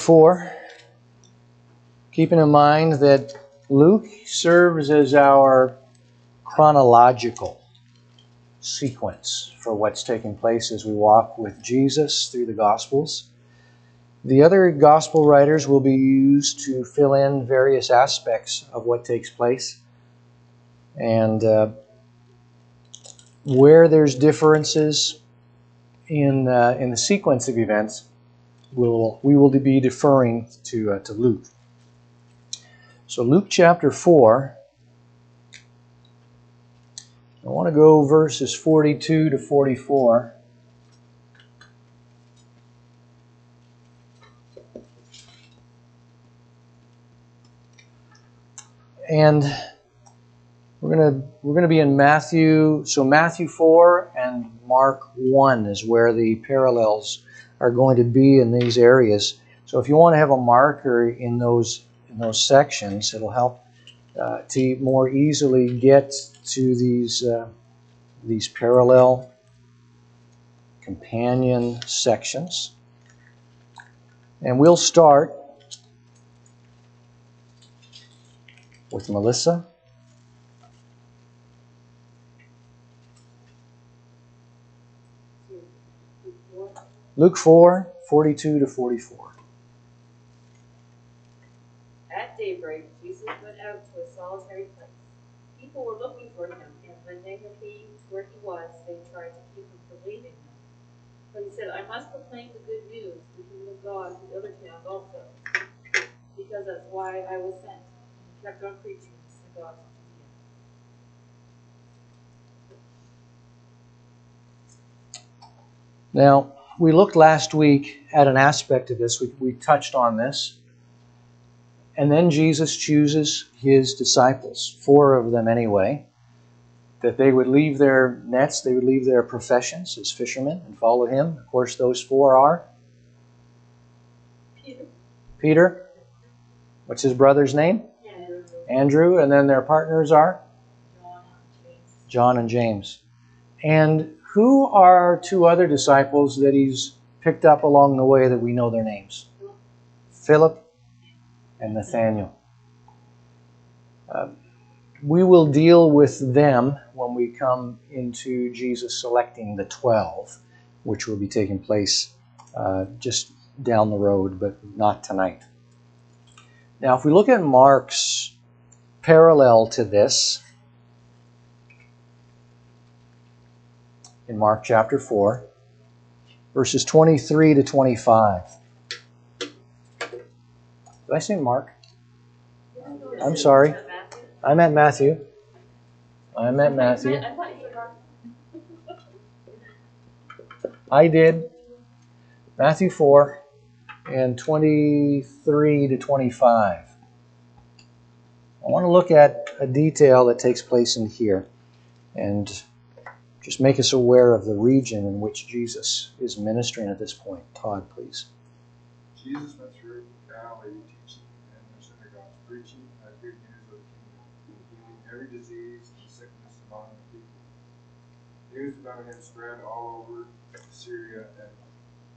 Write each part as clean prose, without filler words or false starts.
4, keeping in mind that Luke serves as our chronological sequence for what's taking place as we walk with Jesus through the Gospels. The other Gospel writers will be used to fill in various aspects of what takes place. And where there's differences in the sequence of events, we will be deferring to Luke. So Luke chapter 4, I want to go verses 42 to 44. And we're going to be in Matthew. So Matthew 4 and Mark 1 is where the parallels are going to be in these areas. So if you want to have a marker in those sections, it'll help to more easily get to these parallel companion sections. And we'll start with Melissa. Luke 4, 42 to 44. At daybreak, Jesus went out to a solitary place. People were looking for him, and when they had came where he was, they tried to keep him from leaving him. But he said, I must proclaim the good news, the kingdom of God, to the other towns also, because that's why I was sent. And he kept on preaching in the synagogues of Judea. Now, we looked last week at an aspect of this. We touched on this. And then Jesus chooses his disciples, 4 of them anyway, that they would leave their nets, they would leave their professions as fishermen and follow him. Of course, those 4 are? Peter. What's his brother's name? Andrew. And then their partners are? John and James. And who are 2 other disciples that he's picked up along the way that we know their names? Philip and Nathaniel. We will deal with them when we come into Jesus selecting the 12, which will be taking place just down the road, but not tonight. Now, if we look at Mark's parallel to this, in Mark chapter 4, verses 23 to 25. Did I say Mark? I'm sorry. I meant Matthew. I did. Matthew 4 and 23 to 25. I want to look at a detail that takes place in here and just make us aware of the region in which Jesus is ministering at this point. Todd, please. Jesus went through Galilee, teaching in their synagogues, preaching the good news of the kingdom, and healing every disease and sickness among the people. News about him spread all over Syria, and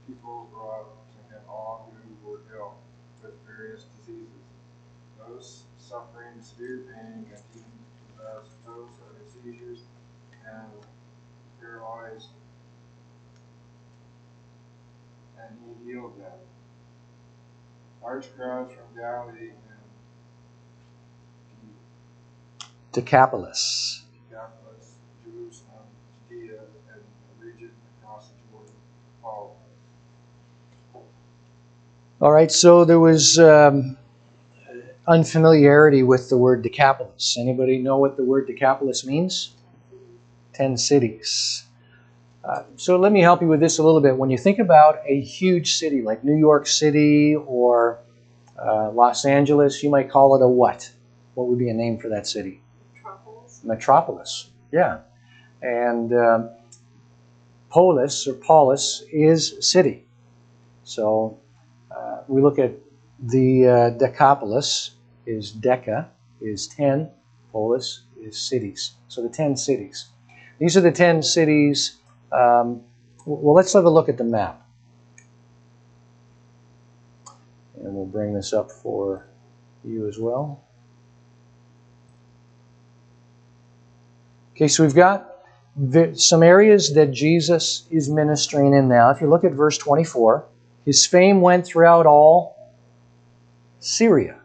people brought to him all who were ill with various diseases, those suffering severe pain, and even those having seizures and paralyzed, and he healed them. Large crowds from Galilee and Decapolis, Jerusalem, Judea, and the region across the Jordan followed. All right, so there was unfamiliarity with the word Decapolis. Anybody know what the word Decapolis means? 10 cities. So let me help you with this a little bit. When you think about a huge city like New York City or Los Angeles, you might call it a what? What would be a name for that city? Metropolis. Yeah. And polis or polis is city. So we look at the Decapolis is Deca is 10, polis is cities. So the 10 cities. These are the 10 cities. Well, let's have a look at the map. And we'll bring this up for you as well. Okay, so we've got some areas that Jesus is ministering in now. If you look at verse 24, his fame went throughout all Syria.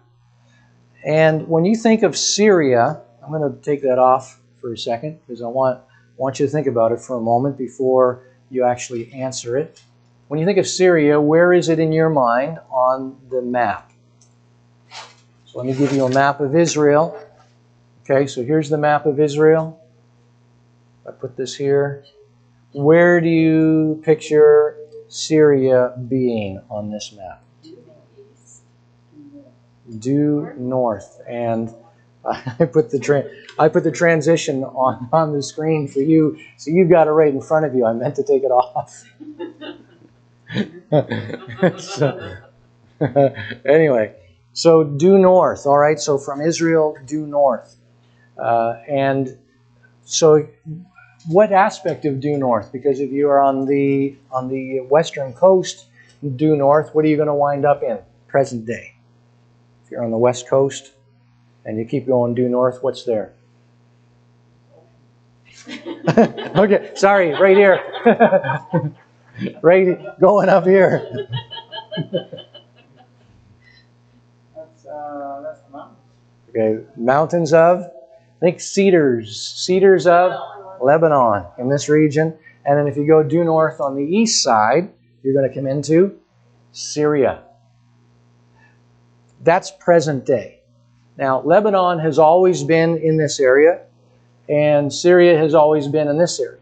And when you think of Syria, I'm going to take that off for a second because I want you to think about it for a moment before you actually answer it. When you think of Syria, where is it in your mind on the map? So let me give you a map of Israel. Okay, so here's the map of Israel. I put this here. Where do you picture Syria being on this map? Due north. And I put the transition on the screen for you, so you've got it right in front of you. I meant to take it off. Anyway, so due north. All right, so from Israel, due north. And so what aspect of due north? Because if you are on the western coast, due north, what are you going to wind up in? Present day. If you're on the west coast and you keep going due north, what's there? Okay, sorry, right here. Right, going up here. That's the mountains. Okay, mountains of, I think cedars of Lebanon in this region. And then if you go due north on the east side, you're going to come into Syria. That's present day. Now, Lebanon has always been in this area, and Syria has always been in this area.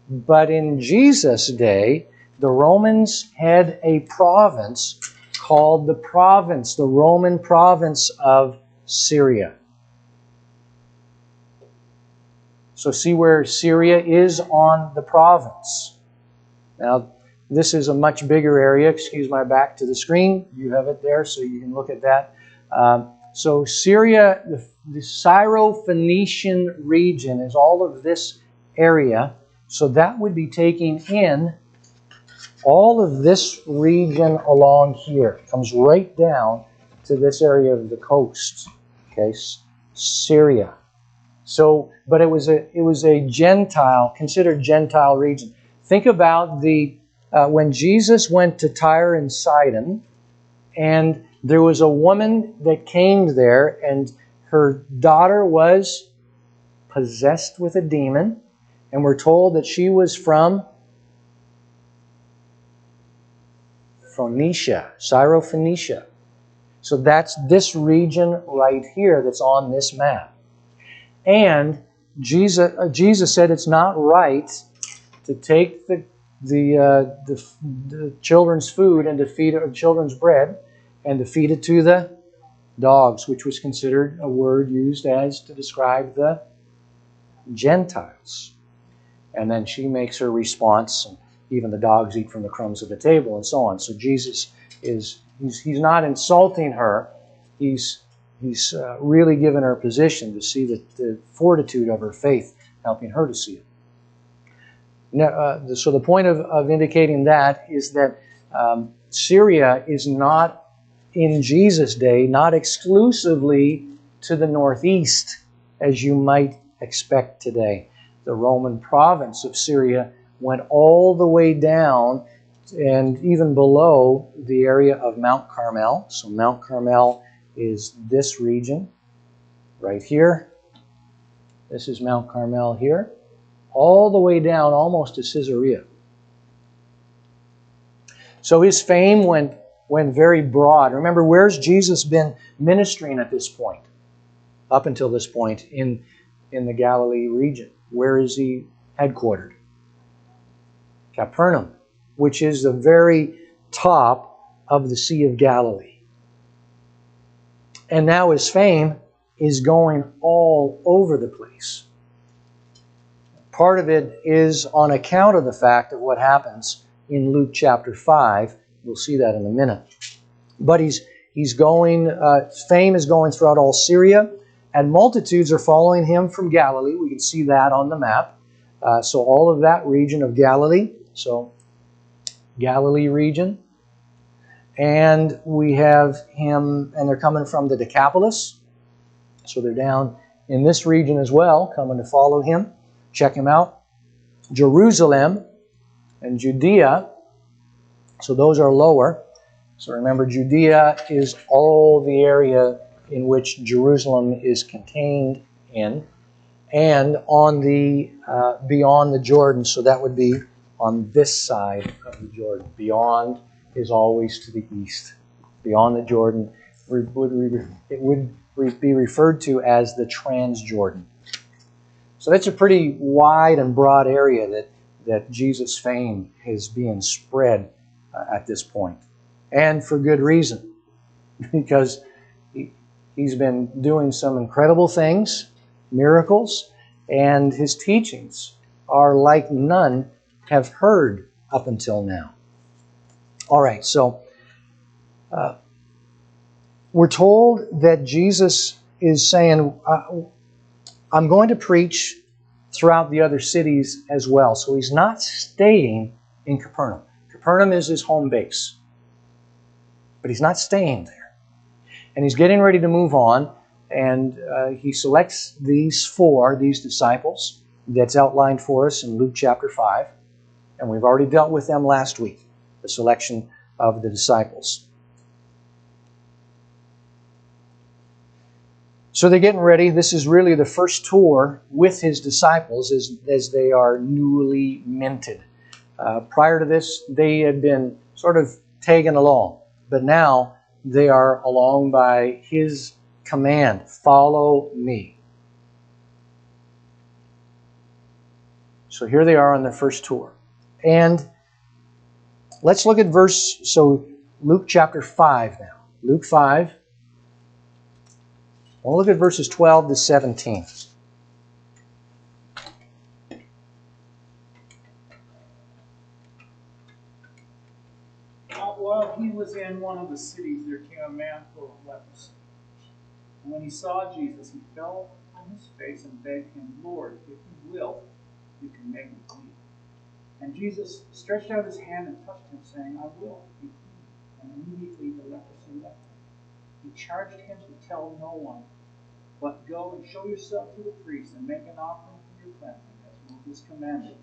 But in Jesus' day, the Romans had a province called the Roman province of Syria. So see where Syria is on the province. Now, this is a much bigger area. Excuse my back to the screen. You have it there, so you can look at that. So Syria, the Syro-Phoenician region is all of this area. So that would be taking in all of this region along here. It comes right down to this area of the coast. Okay, Syria. So, but it was a Gentile, considered Gentile region. Think about when Jesus went to Tyre and Sidon, and there was a woman that came there, and her daughter was possessed with a demon, and we're told that she was from Phoenicia, Syro-Phoenicia. So that's this region right here that's on this map. And Jesus said it's not right to take the children's food and to feed it, children's bread, and to feed it to the dogs, which was considered a word used as to describe the Gentiles. And then she makes her response, and even the dogs eat from the crumbs of the table, and so on. So Jesus he's not insulting her. He's really given her position to see the fortitude of her faith, helping her to see it. Now, so the point of indicating that is that Syria is not, in Jesus' day, not exclusively to the northeast, as you might expect today. The Roman province of Syria went all the way down and even below the area of Mount Carmel. So Mount Carmel is this region right here. This is Mount Carmel here. All the way down almost to Caesarea. So his fame went very broad. Remember, where's Jesus been ministering at this point? Up until this point in the Galilee region. Where is he headquartered? Capernaum, which is the very top of the Sea of Galilee. And now his fame is going all over the place. Part of it is on account of the fact of what happens in Luke chapter 5. We'll see that in a minute. But he's going, fame is going throughout all Syria, and multitudes are following him from Galilee. We can see that on the map. So all of that region of Galilee. So Galilee region. And we have him, and they're coming from the Decapolis. So they're down in this region as well, coming to follow him, check him out. Jerusalem and Judea, so those are lower. So remember, Judea is all the area in which Jerusalem is contained in, and on the beyond the Jordan, so that would be on this side of the Jordan. Beyond is always to the east. Beyond the Jordan, it would be referred to as the Transjordan. So that's a pretty wide and broad area that Jesus' fame is being spread at this point. And for good reason, because he's been doing some incredible things, miracles, and his teachings are like none have heard up until now. All right, so we're told that Jesus is saying, I'm going to preach throughout the other cities as well. So he's not staying in Capernaum. Capernaum is his home base. But he's not staying there. And he's getting ready to move on. And he selects these disciples, that's outlined for us in Luke chapter 5. And we've already dealt with them last week, the selection of the disciples. So they're getting ready. This is really the first tour with his disciples as they are newly minted. Prior to this, they had been sort of tagging along. But now they are along by his command, follow me. So here they are on their first tour. And let's look at Luke chapter 5 now. Luke 5. We'll look at verses 12 to 17. While he was in one of the cities, there came a man full of leprosy. And when he saw Jesus, he fell on his face and begged him, Lord, if you will, you can make me clean. And Jesus stretched out his hand and touched him, saying, I will be clean. And immediately the leprosy left him. He charged him to tell no one, but go and show yourself to the priest and make an offering for your cleansing, as Moses commanded,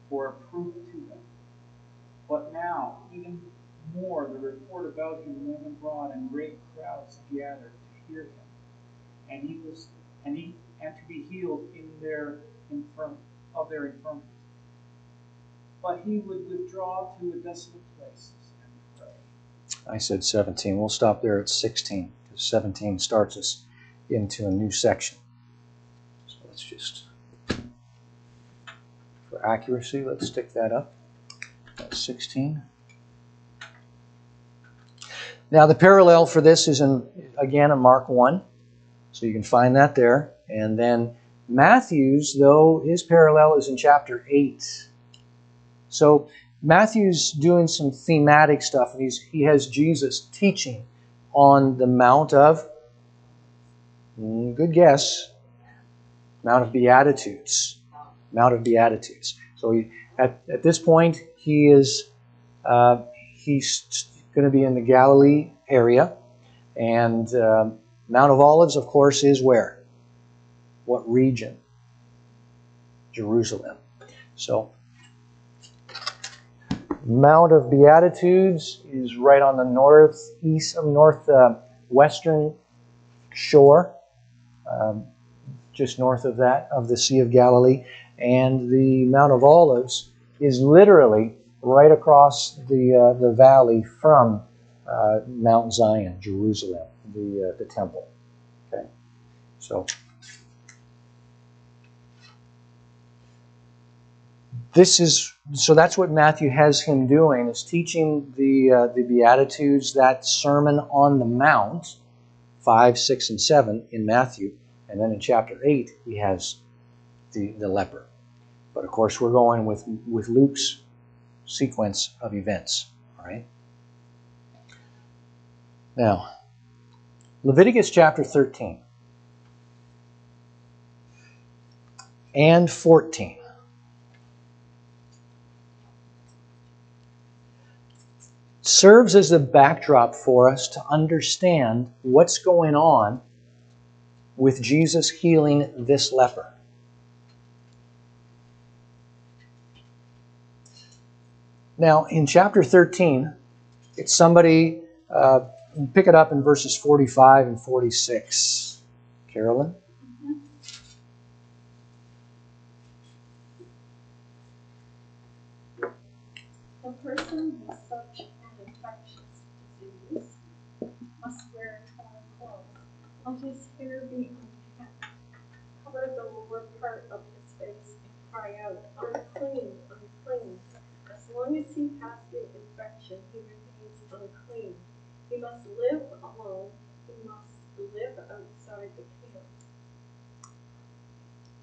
for a proof to them. But now, even more, the report about him went abroad, and great crowds gathered to hear him, and to be healed in their infirmities. But he would withdraw to a desolate place and pray. I said 17. We'll stop there at 16, because 17 starts us into a new section. So let's just, for accuracy, let's stick that up. That's 16. Now the parallel for this is again in Mark 1. So you can find that there. And then Matthew's, though, his parallel is in chapter 8. So Matthew's doing some thematic stuff. He has Jesus teaching on the Mount of, good guess, Mount of Beatitudes. Mount of Beatitudes. So at this point, he's going to be in the Galilee area. And Mount of Olives, of course, is where? What region? Jerusalem. So Mount of Beatitudes is right on the northwestern shore, just north of that, of the Sea of Galilee. And the Mount of Olives is literally right across the valley from Mount Zion, Jerusalem, the temple. Okay, so that's what Matthew has him doing, is teaching the Beatitudes, that Sermon on the Mount, 5, 6, and 7 in Matthew, and then in chapter 8 he has the leper. But of course we're going with Luke's sequence of events. All right. Now, Leviticus chapter 13 and 14. serves as the backdrop for us to understand what's going on with Jesus healing this leper. Now, in chapter 13, it's somebody, pick it up in verses 45 and 46. Carolyn? A person with such an infectious disease must wear torn clothes, let his hair be unkempt, cover the lower part of his face, and cry out, unclean, unclean. As long as he has the infection, he remains unclean. He must live alone. He must live outside the camp.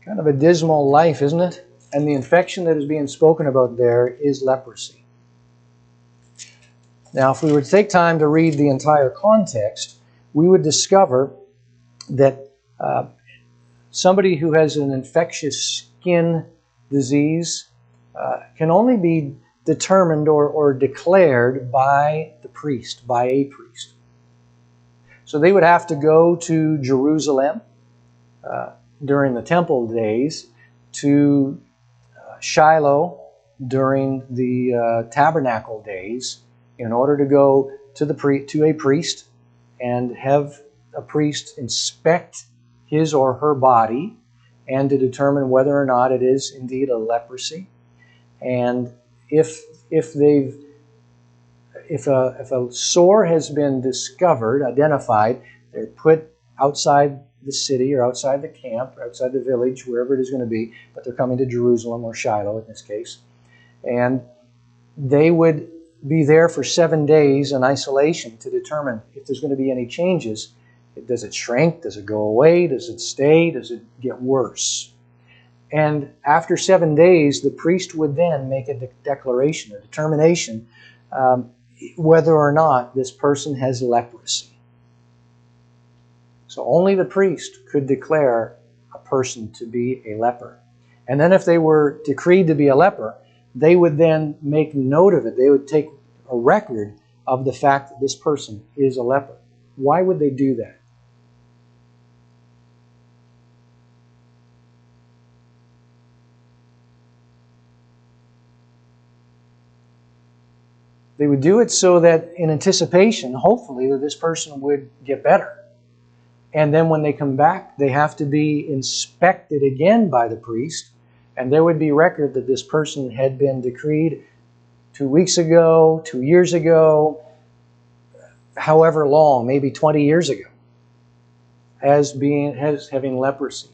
Kind of a dismal life, isn't it? And the infection that is being spoken about there is leprosy. Now, if we were to take time to read the entire context, we would discover that somebody who has an infectious skin disease can only be determined or declared by the priest, by a priest. So they would have to go to Jerusalem during the temple days, to Shiloh during the tabernacle days, in order to go to a priest and have a priest inspect his or her body and to determine whether or not it is indeed a leprosy. And if a sore has been discovered, identified, they're put outside the city or outside the camp, or outside the village, wherever it is going to be, but they're coming to Jerusalem or Shiloh in this case. And they would be there for 7 days in isolation to determine if there's going to be any changes. Does it shrink? Does it go away? Does it stay? Does it get worse? And after 7 days, the priest would then make a declaration, a determination, whether or not this person has leprosy. So only the priest could declare a person to be a leper. And then if they were decreed to be a leper, they would then make note of it. They would take a record of the fact that this person is a leper. Why would they do that? They would do it so that in anticipation, hopefully, that this person would get better. And then when they come back, they have to be inspected again by the priest, and there would be record that this person had been decreed 2 weeks ago, 2 years ago, however long, maybe 20 years ago, as having leprosy.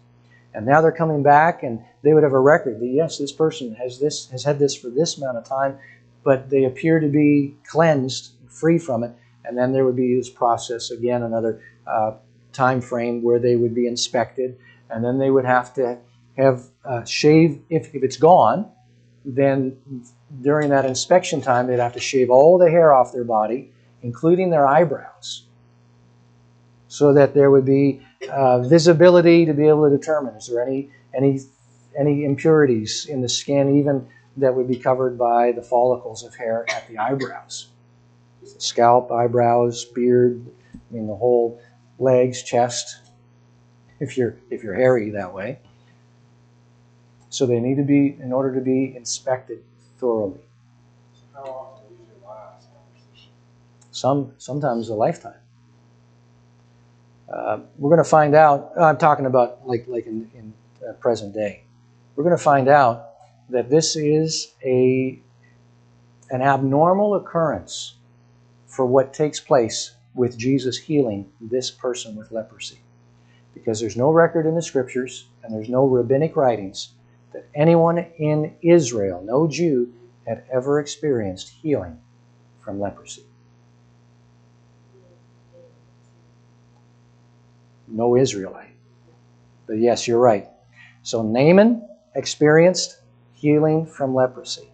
And now they're coming back, and they would have a record that yes, this person has had this for this amount of time, but they appear to be cleansed, free from it. And then there would be this process again, another time frame where they would be inspected, and then they would have to have shave. If it's gone, then during that inspection time, they'd have to shave all the hair off their body, including their eyebrows, so that there would be visibility to be able to determine is there any impurities in the skin, even that would be covered by the follicles of hair at the eyebrows, scalp, eyebrows, beard, the whole legs, chest, if you're hairy that way. So they need to be, in order to be inspected thoroughly. How often do you last conversation? Sometimes a lifetime. We're going to find out. I'm talking about like in present day. We're going to find out that this is an abnormal occurrence for what takes place with Jesus healing this person with leprosy. Because there's no record in the Scriptures and there's no rabbinic writings that anyone in Israel, no Jew, had ever experienced healing from leprosy. No Israelite. But yes, you're right. So Naaman experienced healing from leprosy.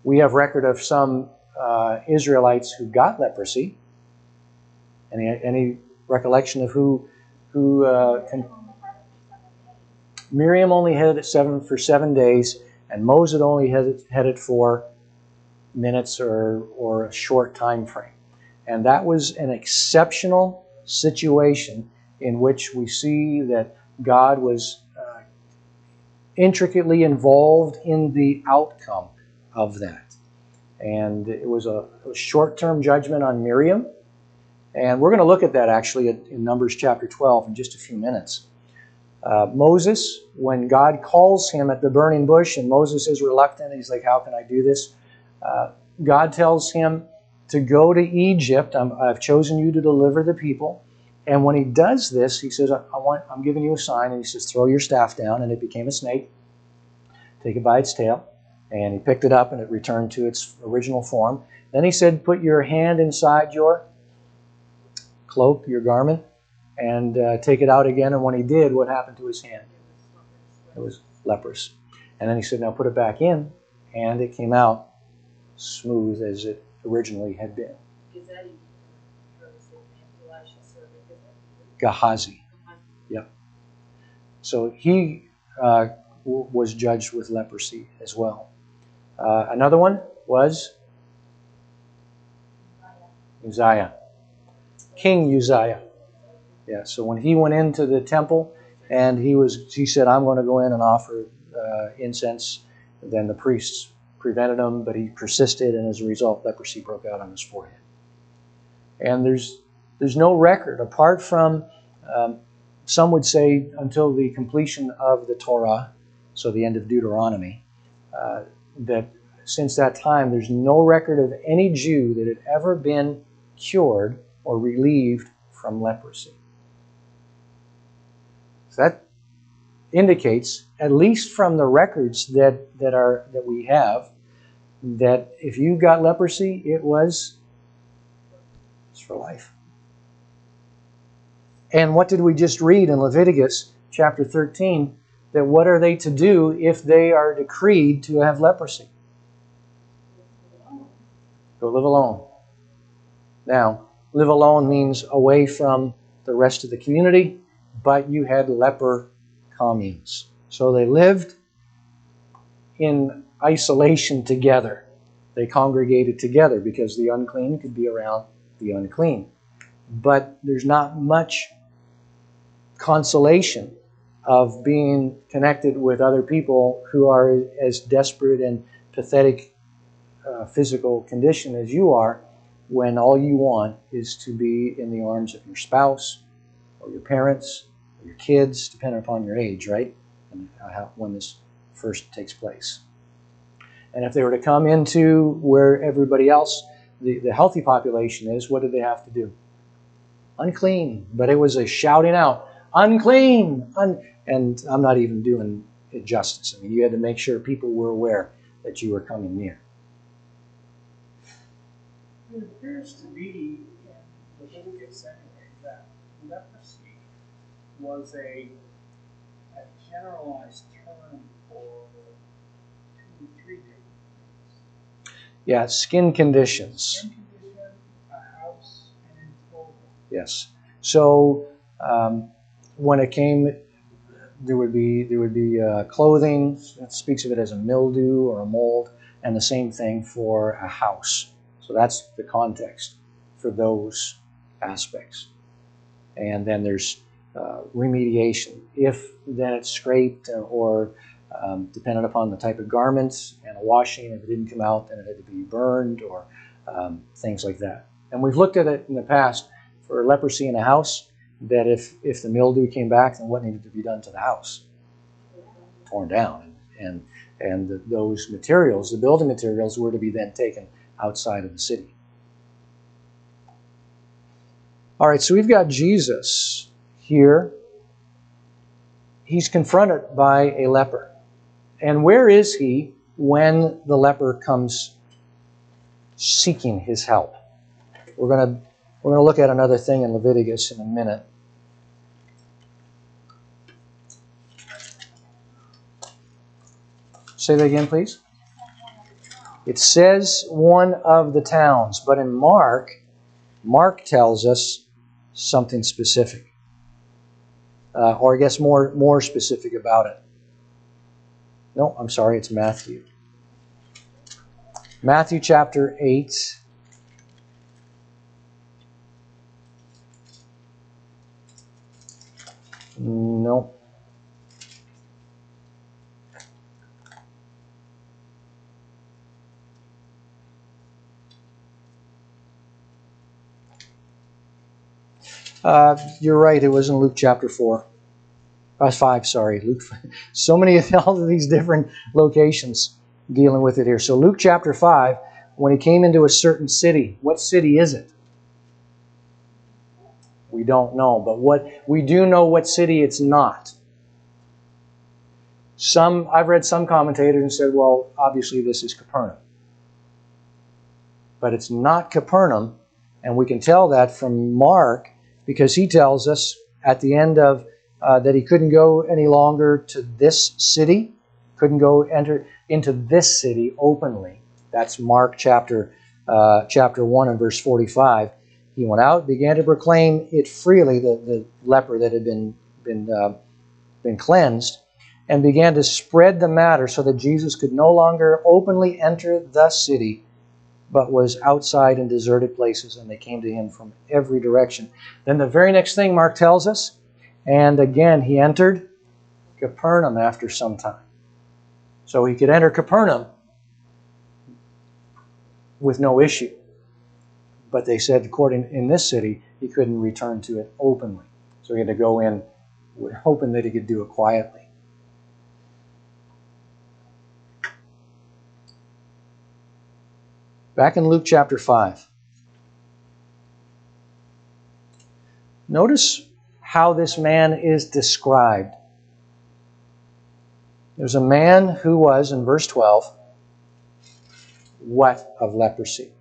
We have record of some Israelites who got leprosy. Any recollection of who Miriam only had it for 7 days, and Moses only had it for minutes or a short time frame. And that was an exceptional situation in which we see that God was intricately involved in the outcome of that. And it was a short-term judgment on Miriam. And we're going to look at that actually in Numbers chapter 12 in just a few minutes. Moses, when God calls him at the burning bush, and Moses is reluctant, he's like, how can I do this? God tells him to go to Egypt. I've chosen you to deliver the people. And when he does this, he says, I'm giving you a sign. And he says, throw your staff down. And it became a snake. Take it by its tail. And he picked it up and it returned to its original form. Then he said, put your hand inside your cloak, your garment, and take it out again. And when he did, what happened to his hand? It was leprous. And then he said, now put it back in. And it came out smooth as it originally had been. Gehazi. Yep. So he was judged with leprosy as well. Another one was Uzziah. King Uzziah. Yeah, so when he went into the temple and he said, I'm going to go in and offer incense, then the priests prevented him, but he persisted, and as a result, leprosy broke out on his forehead. And there's no record, apart from, some would say, until the completion of the Torah, so the end of Deuteronomy, that since that time, there's no record of any Jew that had ever been cured or relieved from leprosy. So that indicates, at least from the records that we have, that if you got leprosy, it was for life. And what did we just read in Leviticus chapter 13? That what are they to do if they are decreed to have leprosy? Go live alone. Now, live alone means away from the rest of the community, but you had leper communes. So they lived in isolation together. They congregated together because the unclean could be around the unclean. But there's not much consolation of being connected with other people who are as desperate and pathetic physical condition as you are, when all you want is to be in the arms of your spouse or your parents or your kids, depending upon your age, right? And when this first takes place. And if they were to come into where everybody else, the healthy population is, what did they have to do? Unclean. But it was a shouting out, unclean! And I'm not even doing it justice. I mean, you had to make sure people were aware that you were coming near. It appears to me in Leviticus anyway that leprosy was a generalized term for 2 or 3 different things. Yeah, skin conditions. Skin condition, a house, and clothing. Yes. So when it came, there would be clothing. It speaks of it as a mildew or a mold, and the same thing for a house. So that's the context for those aspects. And then there's remediation. If then it's scraped or dependent upon the type of garments and a washing, if it didn't come out, then it had to be burned or things like that. And we've looked at it in the past for leprosy in a house, that if the mildew came back, then what needed to be done to the house? Torn down. And those materials, the building materials, were to be then taken outside of the city. All right, so we've got Jesus here. He's confronted by a leper. And where is he when the leper comes seeking his help? We're going to look at another thing in Leviticus in a minute. Say that again, please. It says one of the towns, but in Mark tells us something specific. Or I guess more specific about it. No, I'm sorry, it's Matthew. Matthew chapter 8. No. You're right, it was in Luke chapter 4. 5, sorry. Luke. So many of all of these different locations dealing with it here. So Luke chapter 5, when he came into a certain city, what city is it? We don't know, but we do know what city it's not. I've read some commentators and said, well, obviously this is Capernaum. But it's not Capernaum, and we can tell that from Mark, because he tells us at the end of that he couldn't go any longer to this city, enter into this city openly. That's Mark chapter 1 and verse 45. He went out, began to proclaim it freely, the leper that had been cleansed, and began to spread the matter so that Jesus could no longer openly enter the city, but was outside in deserted places, and they came to him from every direction. Then the very next thing Mark tells us, and again he entered Capernaum after some time. So he could enter Capernaum with no issue. But they said, according in this city, he couldn't return to it openly. So he had to go in hoping that he could do it quietly. Back in Luke chapter 5. Notice how this man is described. There's a man who was, in verse 12, what of leprosy?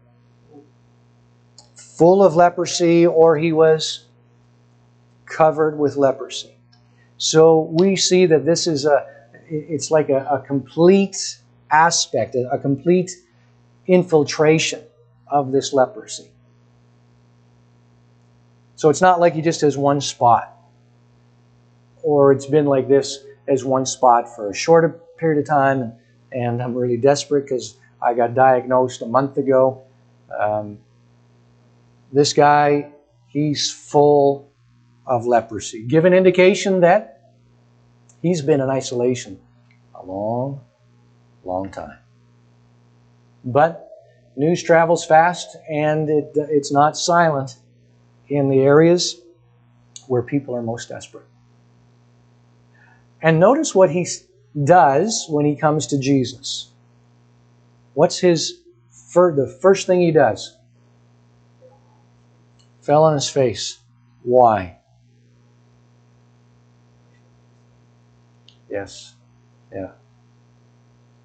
Full of leprosy, or he was covered with leprosy. So we see that this is it's like a complete aspect, a complete infiltration of this leprosy. So it's not like he just has one spot, or it's been like this as one spot for a shorter period of time, and I'm really desperate because I got diagnosed a month ago. This guy, he's full of leprosy. Give an indication that he's been in isolation a long, long time. But news travels fast, and it's not silent in the areas where people are most desperate. And notice what he does when he comes to Jesus. What's the first thing he does? Fell on his face. Why? Yes. Yeah.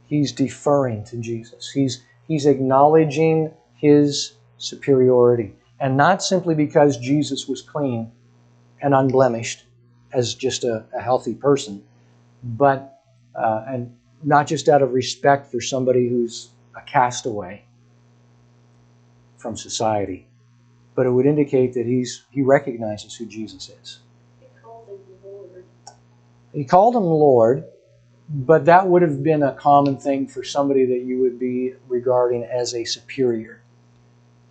He's deferring to Jesus. He's acknowledging his superiority. And not simply because Jesus was clean and unblemished as just a healthy person, but and not just out of respect for somebody who's a castaway from society, but it would indicate that he recognizes who Jesus is. He called him Lord, but that would have been a common thing for somebody that you would be regarding as a superior.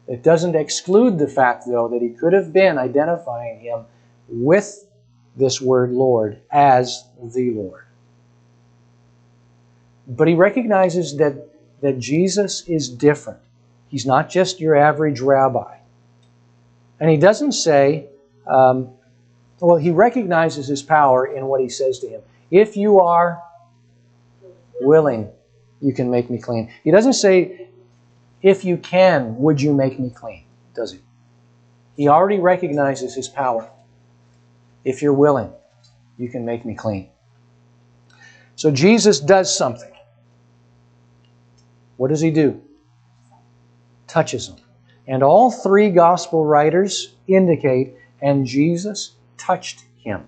It doesn't exclude the fact, though, that he could have been identifying him with this word Lord as the Lord. But he recognizes that Jesus is different. He's not just your average rabbi. And he doesn't say, he recognizes his power in what he says to him. If you are willing, you can make me clean. He doesn't say, if you can, would you make me clean? Does he? He already recognizes his power. If you're willing, you can make me clean. So Jesus does something. What does he do? Touches him. And all three gospel writers indicate, and Jesus touched him.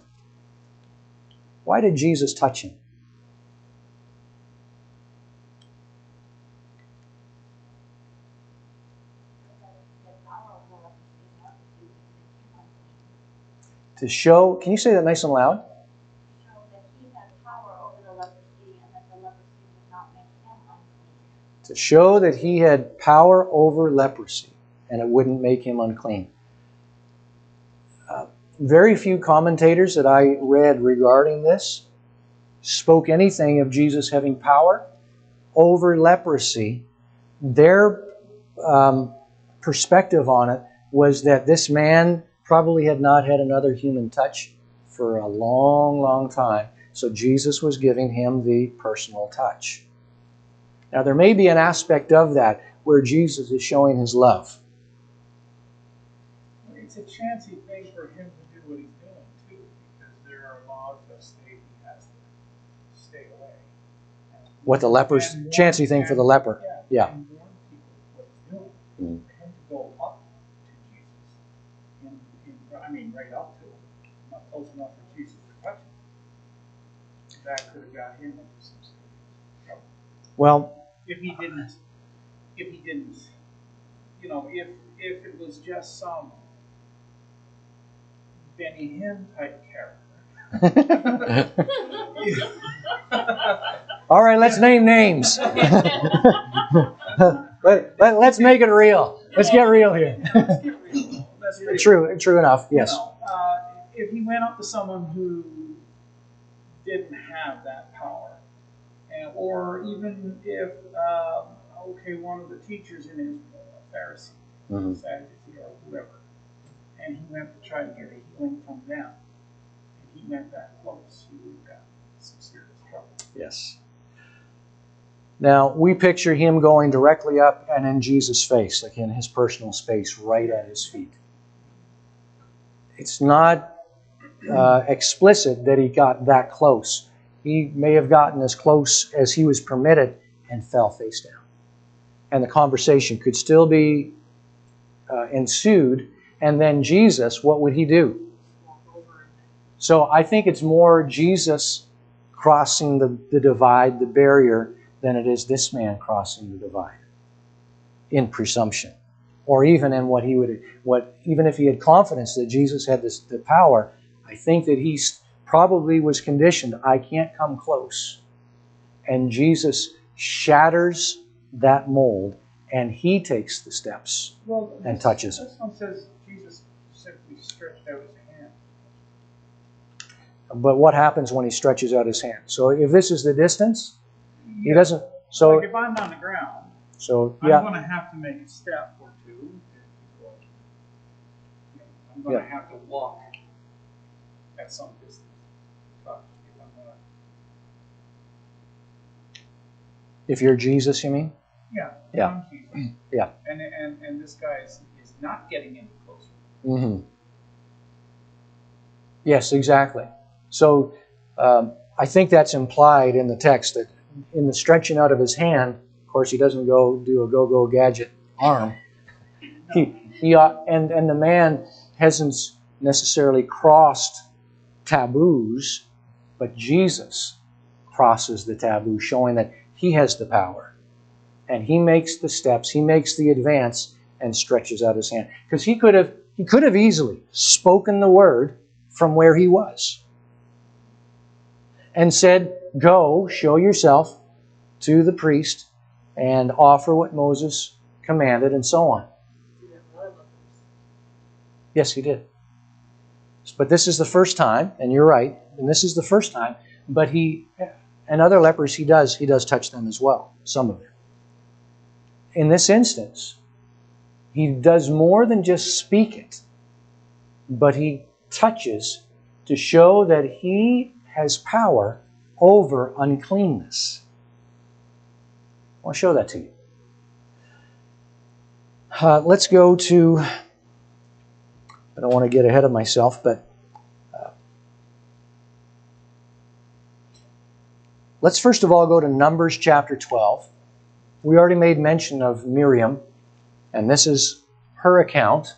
Why did Jesus touch him? To show, can you say that nice and loud? Show that he had power over the leprosy and that the leprosy would not make him unclean. To show that he had power over leprosy and it wouldn't make him unclean. Very few commentators that I read regarding this spoke anything of Jesus having power over leprosy. Their perspective on it was that this man probably had not had another human touch for a long, long time. So Jesus was giving him the personal touch. Now there may be an aspect of that where Jesus is showing his love. It's a chancy thing for him to do what he's doing too, because there are laws that state he has to stay away. What the leper's chancy thing for the leper. Yeah. And warn people what he's doing. For him to go up to Jesus, right up to him, not close enough for Jesus to touch him. That could have got him into some serious trouble. Well, if he didn't, if it was just some Benny Hinn type character. All right, let's name names. Let's make it real. Let's get real here. True enough, yes. If he went up to someone who didn't have that power, or even if, one of the teachers in his Pharisee, Sadducee, or whoever, and he went to try to get a healing from them, and he went that close, he would have got some serious trouble. Yes. Now, we picture him going directly up and in Jesus' face, like in his personal space, right at his feet. It's not explicit that he got that close. He may have gotten as close as he was permitted and fell face down. And the conversation could still be ensued. And then Jesus, what would he do? So I think it's more Jesus crossing the divide, the barrier, than it is this man crossing the divide in presumption. Or even in even if he had confidence that Jesus had the power, I think that he probably was conditioned, I can't come close. And Jesus shatters that mold, and he takes the steps and touches it. This one says Jesus simply stretched out his hand. But what happens when he stretches out his hand? So if this is the distance, he doesn't. So like if I'm on the ground, I'm going to have to make a step or two. I'm going to have to walk at some distance. But if you're Jesus, you mean? Yeah. I'm Jesus. Yeah. And this guy is not getting any closer. Mm-hmm. Yes, exactly. So I think that's implied in the text that in the stretching out of his hand, of course, he doesn't go do a go-go gadget arm. And the man hasn't necessarily crossed taboos, but Jesus crosses the taboo, showing that he has the power. And he makes the steps, he makes the advance, and stretches out his hand. Because he could have easily spoken the word from where he was and said, go, show yourself to the priest and offer what Moses commanded, and so on. Yes, he did. But this is the first time, and you're right, and this is the first time, but and other lepers, he does touch them as well, some of them. In this instance, he does more than just speak it, but he touches to show that he has power over uncleanness. I'll show that to you. Let's go to, I don't want to get ahead of myself, but let's first of all go to Numbers chapter 12. We already made mention of Miriam, and this is her account.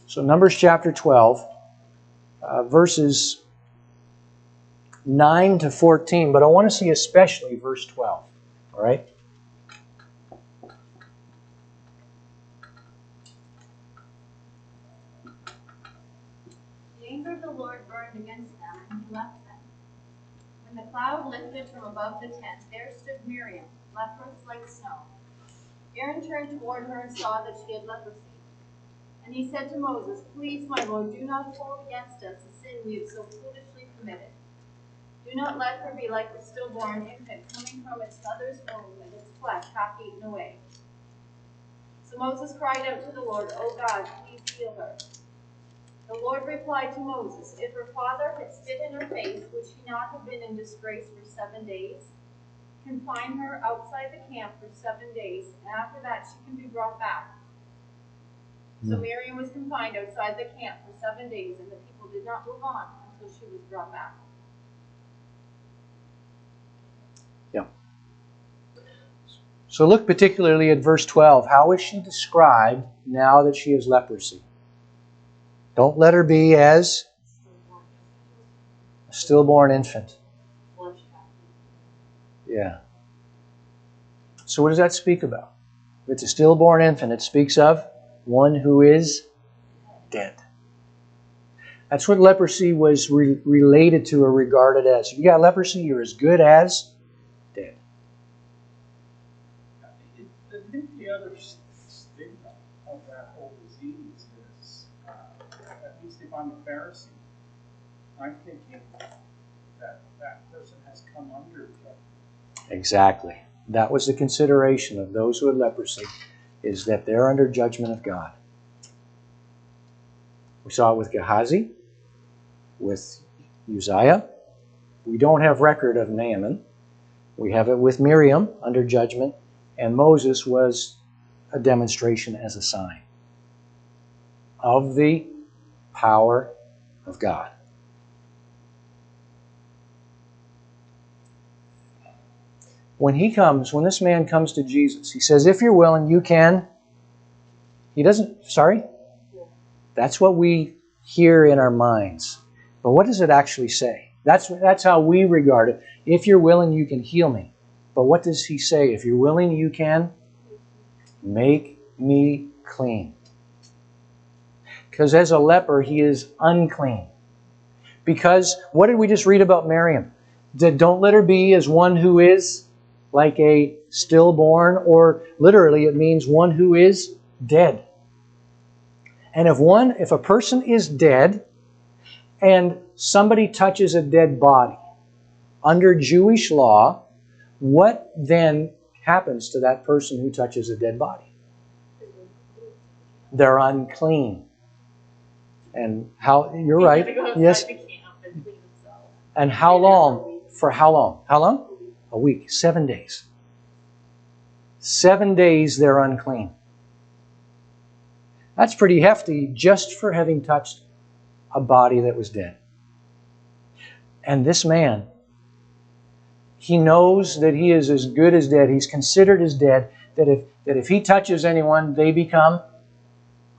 So Numbers chapter 12, verses 9 to 14, but I want to see especially verse 12. All right? The anger of the Lord burned against them, and he left them. When the cloud lifted from above the tent, there stood Miriam, leprous like snow. Aaron turned toward her and saw that she had leprosy. And he said to Moses, "Please, my Lord, do not hold against us the sin we have so foolishly committed. Do not let her be like the stillborn infant coming from its mother's womb and its flesh half eaten away." So Moses cried out to the Lord, "O God, please heal her." The Lord replied to Moses, "If her father had spit in her face, would she not have been in disgrace for 7 days? Confine her outside the camp for 7 days, and after that she can be brought back." So Miriam was confined outside the camp for 7 days, and the people did not move on until she was brought back. Yeah. So look particularly at verse 12. How is she described now that she has leprosy? Don't let her be as a stillborn infant. Yeah. So what does that speak about? If it's a stillborn infant, it speaks of one who is dead. That's what leprosy was related to or regarded as. If you got leprosy, you're as good as dead. I think the other stigma of that whole disease is, at least if I'm a Pharisee, I'm thinking that that person has come under judgment. Exactly. That was the consideration of those who had leprosy, is that they're under judgment of God. We saw it with Gehazi, with Uzziah. We don't have record of Naaman. We have it with Miriam under judgment, and Moses was a demonstration as a sign of the power of God. When this man comes to Jesus, he says, "If you're willing, you can." He doesn't, sorry? That's what we hear in our minds. But what does it actually say? That's how we regard it. If you're willing, you can heal me. But what does he say? If you're willing, you can make me clean. Because as a leper, he is unclean. Because what did we just read about Miriam? That don't let her be as one who is like a stillborn, or literally it means one who is dead. And if a person is dead and somebody touches a dead body, under Jewish law, what then happens to that person who touches a dead body? They're unclean. And how, you're right. Yes. And how long? For how long? How long? A week. 7 days. 7 days they're unclean. That's pretty hefty just for having touched a body that was dead. And this man, he knows that he is as good as dead. He's considered as dead, that if he touches anyone, they become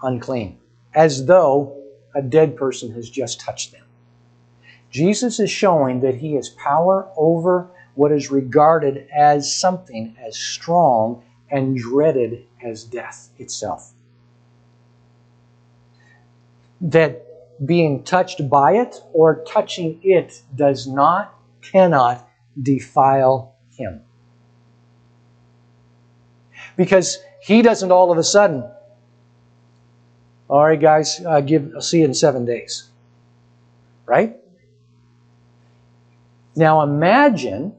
unclean, as though a dead person has just touched them. Jesus is showing that he has power over what is regarded as something as strong and dreaded as death itself. That being touched by it or touching it cannot defile him. Because he doesn't all of a sudden, "All right, guys, I'll see you in 7 days." Right? Now imagine,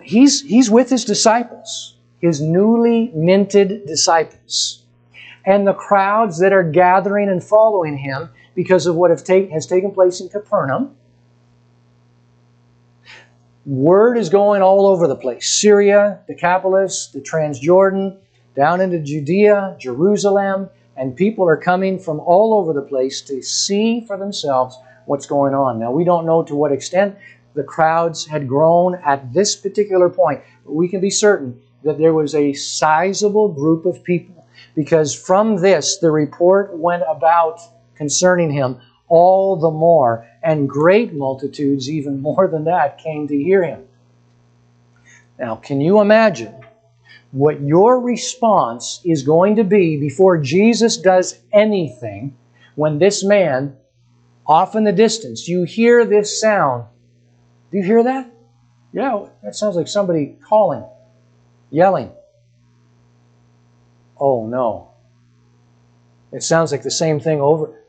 he's with his disciples, his newly minted disciples, and the crowds that are gathering and following him because of what has taken place in Capernaum. Word is going all over the place. Syria, Decapolis, the Transjordan, down into Judea, Jerusalem, and people are coming from all over the place to see for themselves what's going on. Now, we don't know to what extent the crowds had grown at this particular point, but we can be certain that there was a sizable group of people, because from this the report went about concerning him all the more, and great multitudes, even more than that, came to hear him. Now, can you imagine what your response is going to be before Jesus does anything when this man, off in the distance, you hear this sound? Do you hear that? Yeah, that sounds like somebody calling, yelling. Oh no. It sounds like the same thing over.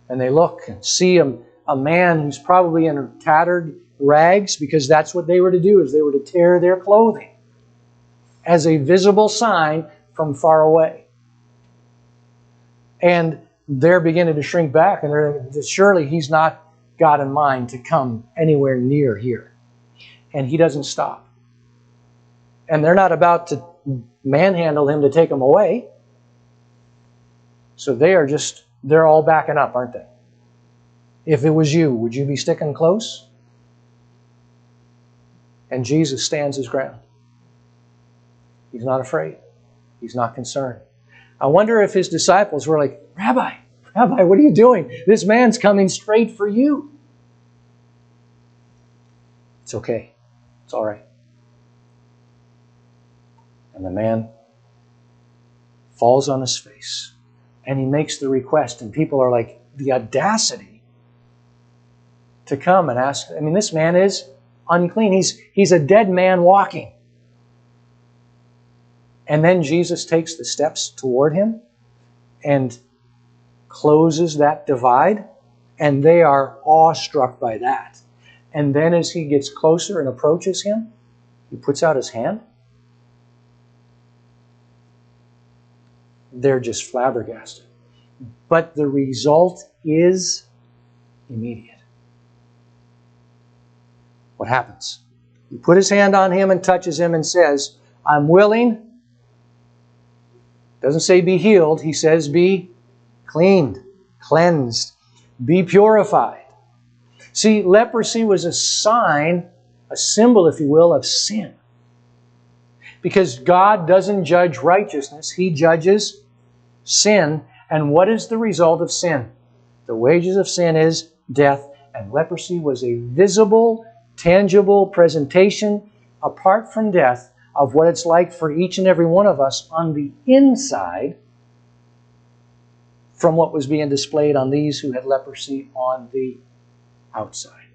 And they look and see a man who's probably in tattered rags, because that's what they were to do, is they were to tear their clothing as a visible sign from far away. And they're beginning to shrink back, and they're thinking, surely he's not got in mind to come anywhere near here. And he doesn't stop. And they're not about to manhandle him to take him away. So they're all backing up, aren't they? If it was you, would you be sticking close? And Jesus stands his ground. He's not afraid. He's not concerned. I wonder if his disciples were like, Rabbi, what are you doing? This man's coming straight for you. It's okay. It's all right. And the man falls on his face and he makes the request, and people are like, the audacity to come and ask. I mean, this man is unclean. He's a dead man walking. And then Jesus takes the steps toward him and closes that divide, and they are awestruck by that. And then as he gets closer and approaches him, he puts out his hand. They're just flabbergasted. But the result is immediate. What happens? He put his hand on him and touches him and says, I'm willing. Doesn't say be healed. He says be cleaned, cleansed, be purified. See, leprosy was a sign, a symbol, if you will, of sin. Because God doesn't judge righteousness. He judges sin. And what is the result of sin? The wages of sin is death. And leprosy was a visible, tangible presentation, apart from death, of what it's like for each and every one of us on the inside from what was being displayed on these who had leprosy on the outside.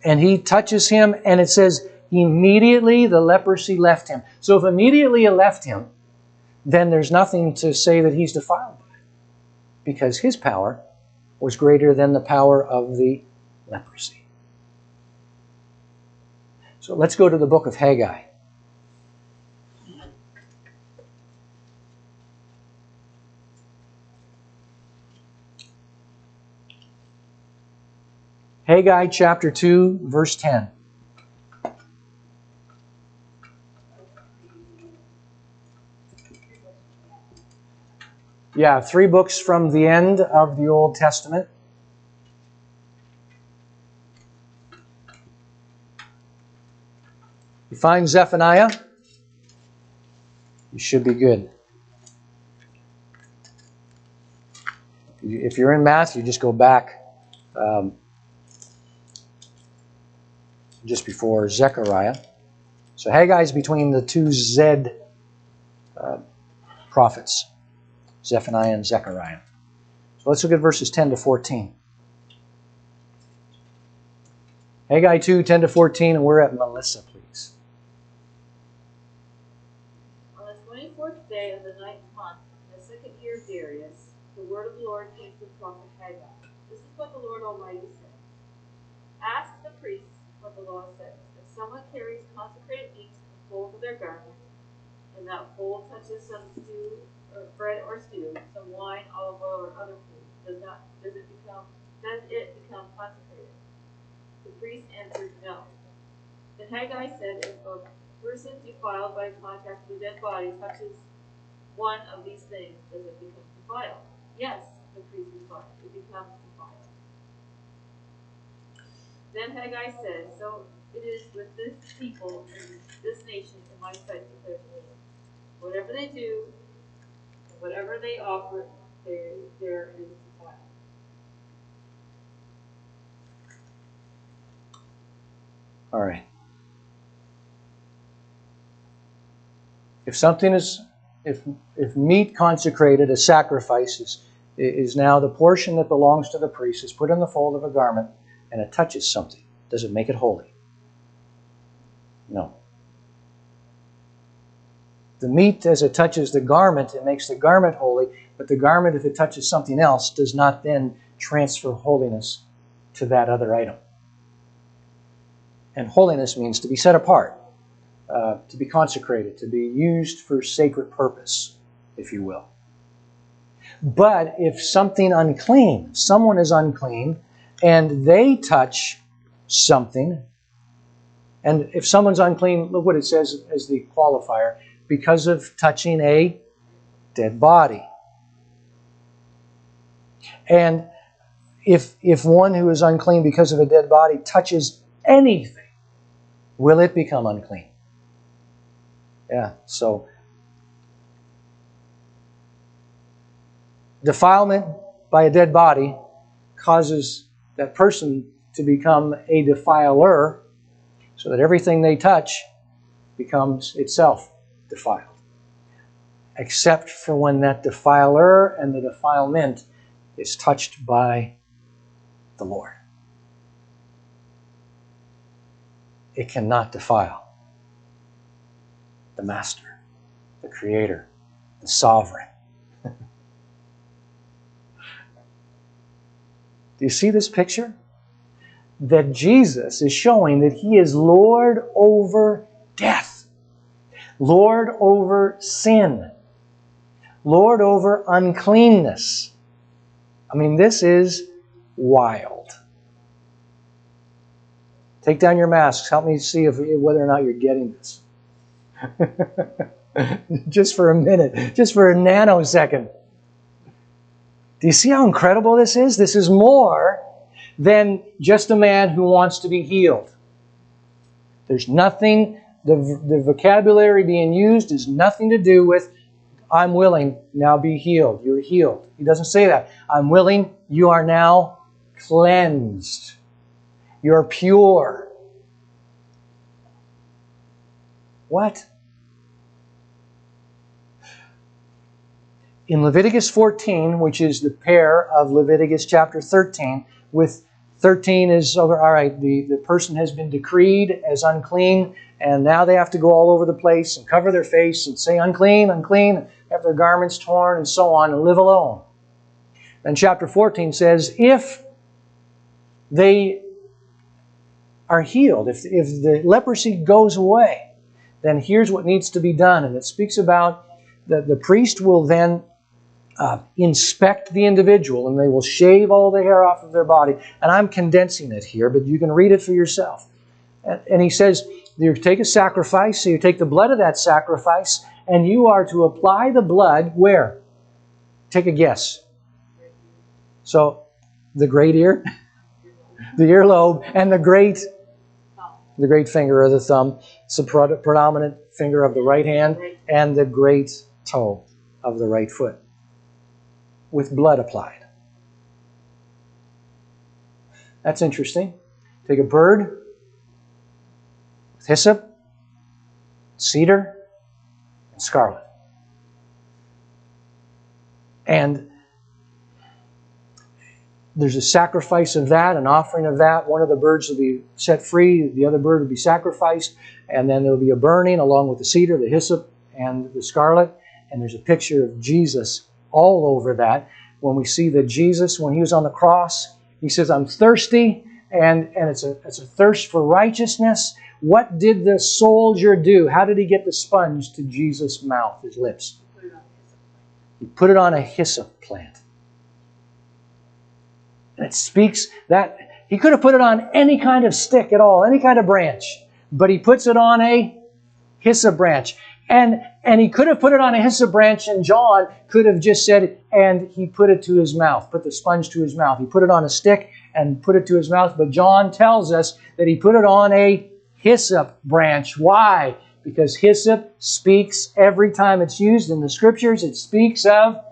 And he touches him, and it says, immediately the leprosy left him. So if immediately it left him, then there's nothing to say that he's defiled by it, because his power was greater than the power of the leprosy. So let's go to the book of Haggai. Haggai chapter 2, verse 10. Yeah, 3 books from the end of the Old Testament. You find Zephaniah? You should be good. If you're in Matthew, just go back just before Zechariah. So Haggai is between the 2 Zed prophets, Zephaniah and Zechariah. So let's look at verses 10 to 14. Haggai 2, 10 to 14, and we're at Melissa, please. On the 24th day of the 9th month, in the 2nd year of Darius, the word of the Lord came to the prophet Haggai. This is what the Lord Almighty says. Ask the priests what the law says. If someone carries consecrated meat in the fold of their garment, and that fold touches some stew, or bread or stew, some wine, olive oil, or other food, does it become consecrated? The priest answered, no. Then Haggai said, if a person defiled by contact with a dead body touches one of these things, does it become defiled? Yes, the priest replied, it becomes defiled. Then Haggai said, so it is with this people and this nation in my sight, declares the Lord. Whatever they do, and whatever they offer, there is defiled. All right. If something is, if meat consecrated as sacrifice is now the portion that belongs to the priest, is put in the fold of a garment, and it touches something, does it make it holy? No. The meat, as it touches the garment, it makes the garment holy, but the garment, if it touches something else, does not then transfer holiness to that other item. And holiness means to be set apart, to be consecrated, to be used for sacred purpose, if you will. But if someone is unclean, and they touch something, and if someone's unclean, look what it says as the qualifier, because of touching a dead body. And if one who is unclean because of a dead body touches anything, will it become unclean? Yeah, so defilement by a dead body causes that person to become a defiler, so that everything they touch becomes itself defiled. Except for when that defiler and the defilement is touched by the Lord. It cannot defile the Master, the Creator, the Sovereign. Do you see this picture? That Jesus is showing that He is Lord over death, Lord over sin, Lord over uncleanness. I mean, this is wild. Take down your masks. Help me see whether or not you're getting this. Just for a minute, just for a nanosecond. Do you see how incredible this is? This is more than just a man who wants to be healed. There's nothing, the vocabulary being used is nothing to do with, I'm willing, now be healed. You're healed. He doesn't say that. I'm willing, you are now cleansed. You're pure. What? In Leviticus 14, which is the pair of Leviticus chapter 13, with 13 is over, all right, the person has been decreed as unclean, and now they have to go all over the place and cover their face and say unclean, unclean, have their garments torn and so on, and live alone. Then chapter 14 says, if they are healed, if the leprosy goes away, then here's what needs to be done. And it speaks about that the priest will then inspect the individual, and they will shave all the hair off of their body. And I'm condensing it here, but you can read it for yourself. And he says, you take a sacrifice, so you take the blood of that sacrifice, and you are to apply the blood where? Take a guess. So, the great ear, the earlobe, and the great finger or the thumb. It's the predominant finger of the right hand, and the great toe of the right foot, with blood applied. That's interesting. Take a bird with hyssop, cedar, and scarlet. And there's a sacrifice of that, an offering of that. One of the birds will be set free, the other bird will be sacrificed, and then there will be a burning along with the cedar, the hyssop, and the scarlet. And there's a picture of Jesus all over that. When we see that Jesus, when He was on the cross, He says, I'm thirsty, and it's a thirst for righteousness. What did the soldier do? How did he get the sponge to Jesus' mouth, his lips? He put it on a hyssop plant. And it speaks that He could have put it on any kind of stick at all, any kind of branch, but He puts it on a hyssop branch. And He could have put it on a hyssop branch, and John could have just said, and He put it to His mouth, put the sponge to His mouth. He put it on a stick and put it to His mouth, but John tells us that He put it on a hyssop branch. Why? Because hyssop speaks, every time it's used in the Scriptures, it speaks of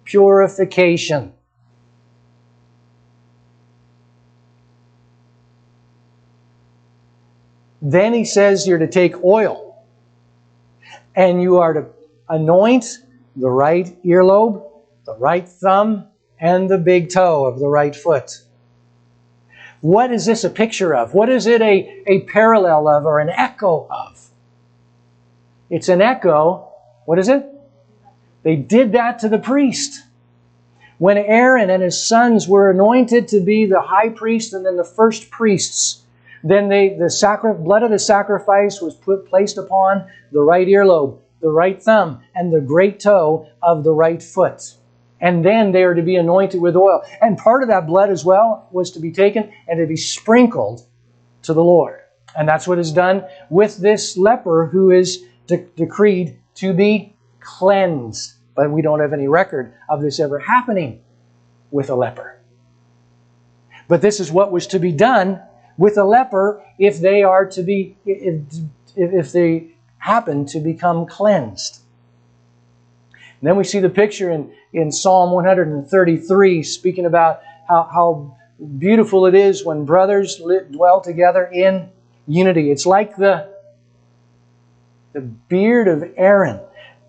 purification. Then He says you're to take oil, and you are to anoint the right earlobe, the right thumb, and the big toe of the right foot. What is this a picture of? What is it a parallel of or an echo of? It's an echo. What is it? They did that to the priest. When Aaron and his sons were anointed to be the high priest and then the first priests, then the blood of the sacrifice was placed upon the right earlobe, the right thumb, and the great toe of the right foot. And then they are to be anointed with oil. And part of that blood as well was to be taken and to be sprinkled to the Lord. And that's what is done with this leper who is decreed to be cleansed. But we don't have any record of this ever happening with a leper. But this is what was to be done with a leper if they are to be, if they happen to become cleansed. And then we see the picture in Psalm 133 speaking about how beautiful it is when brothers dwell together in unity. It's like the beard of Aaron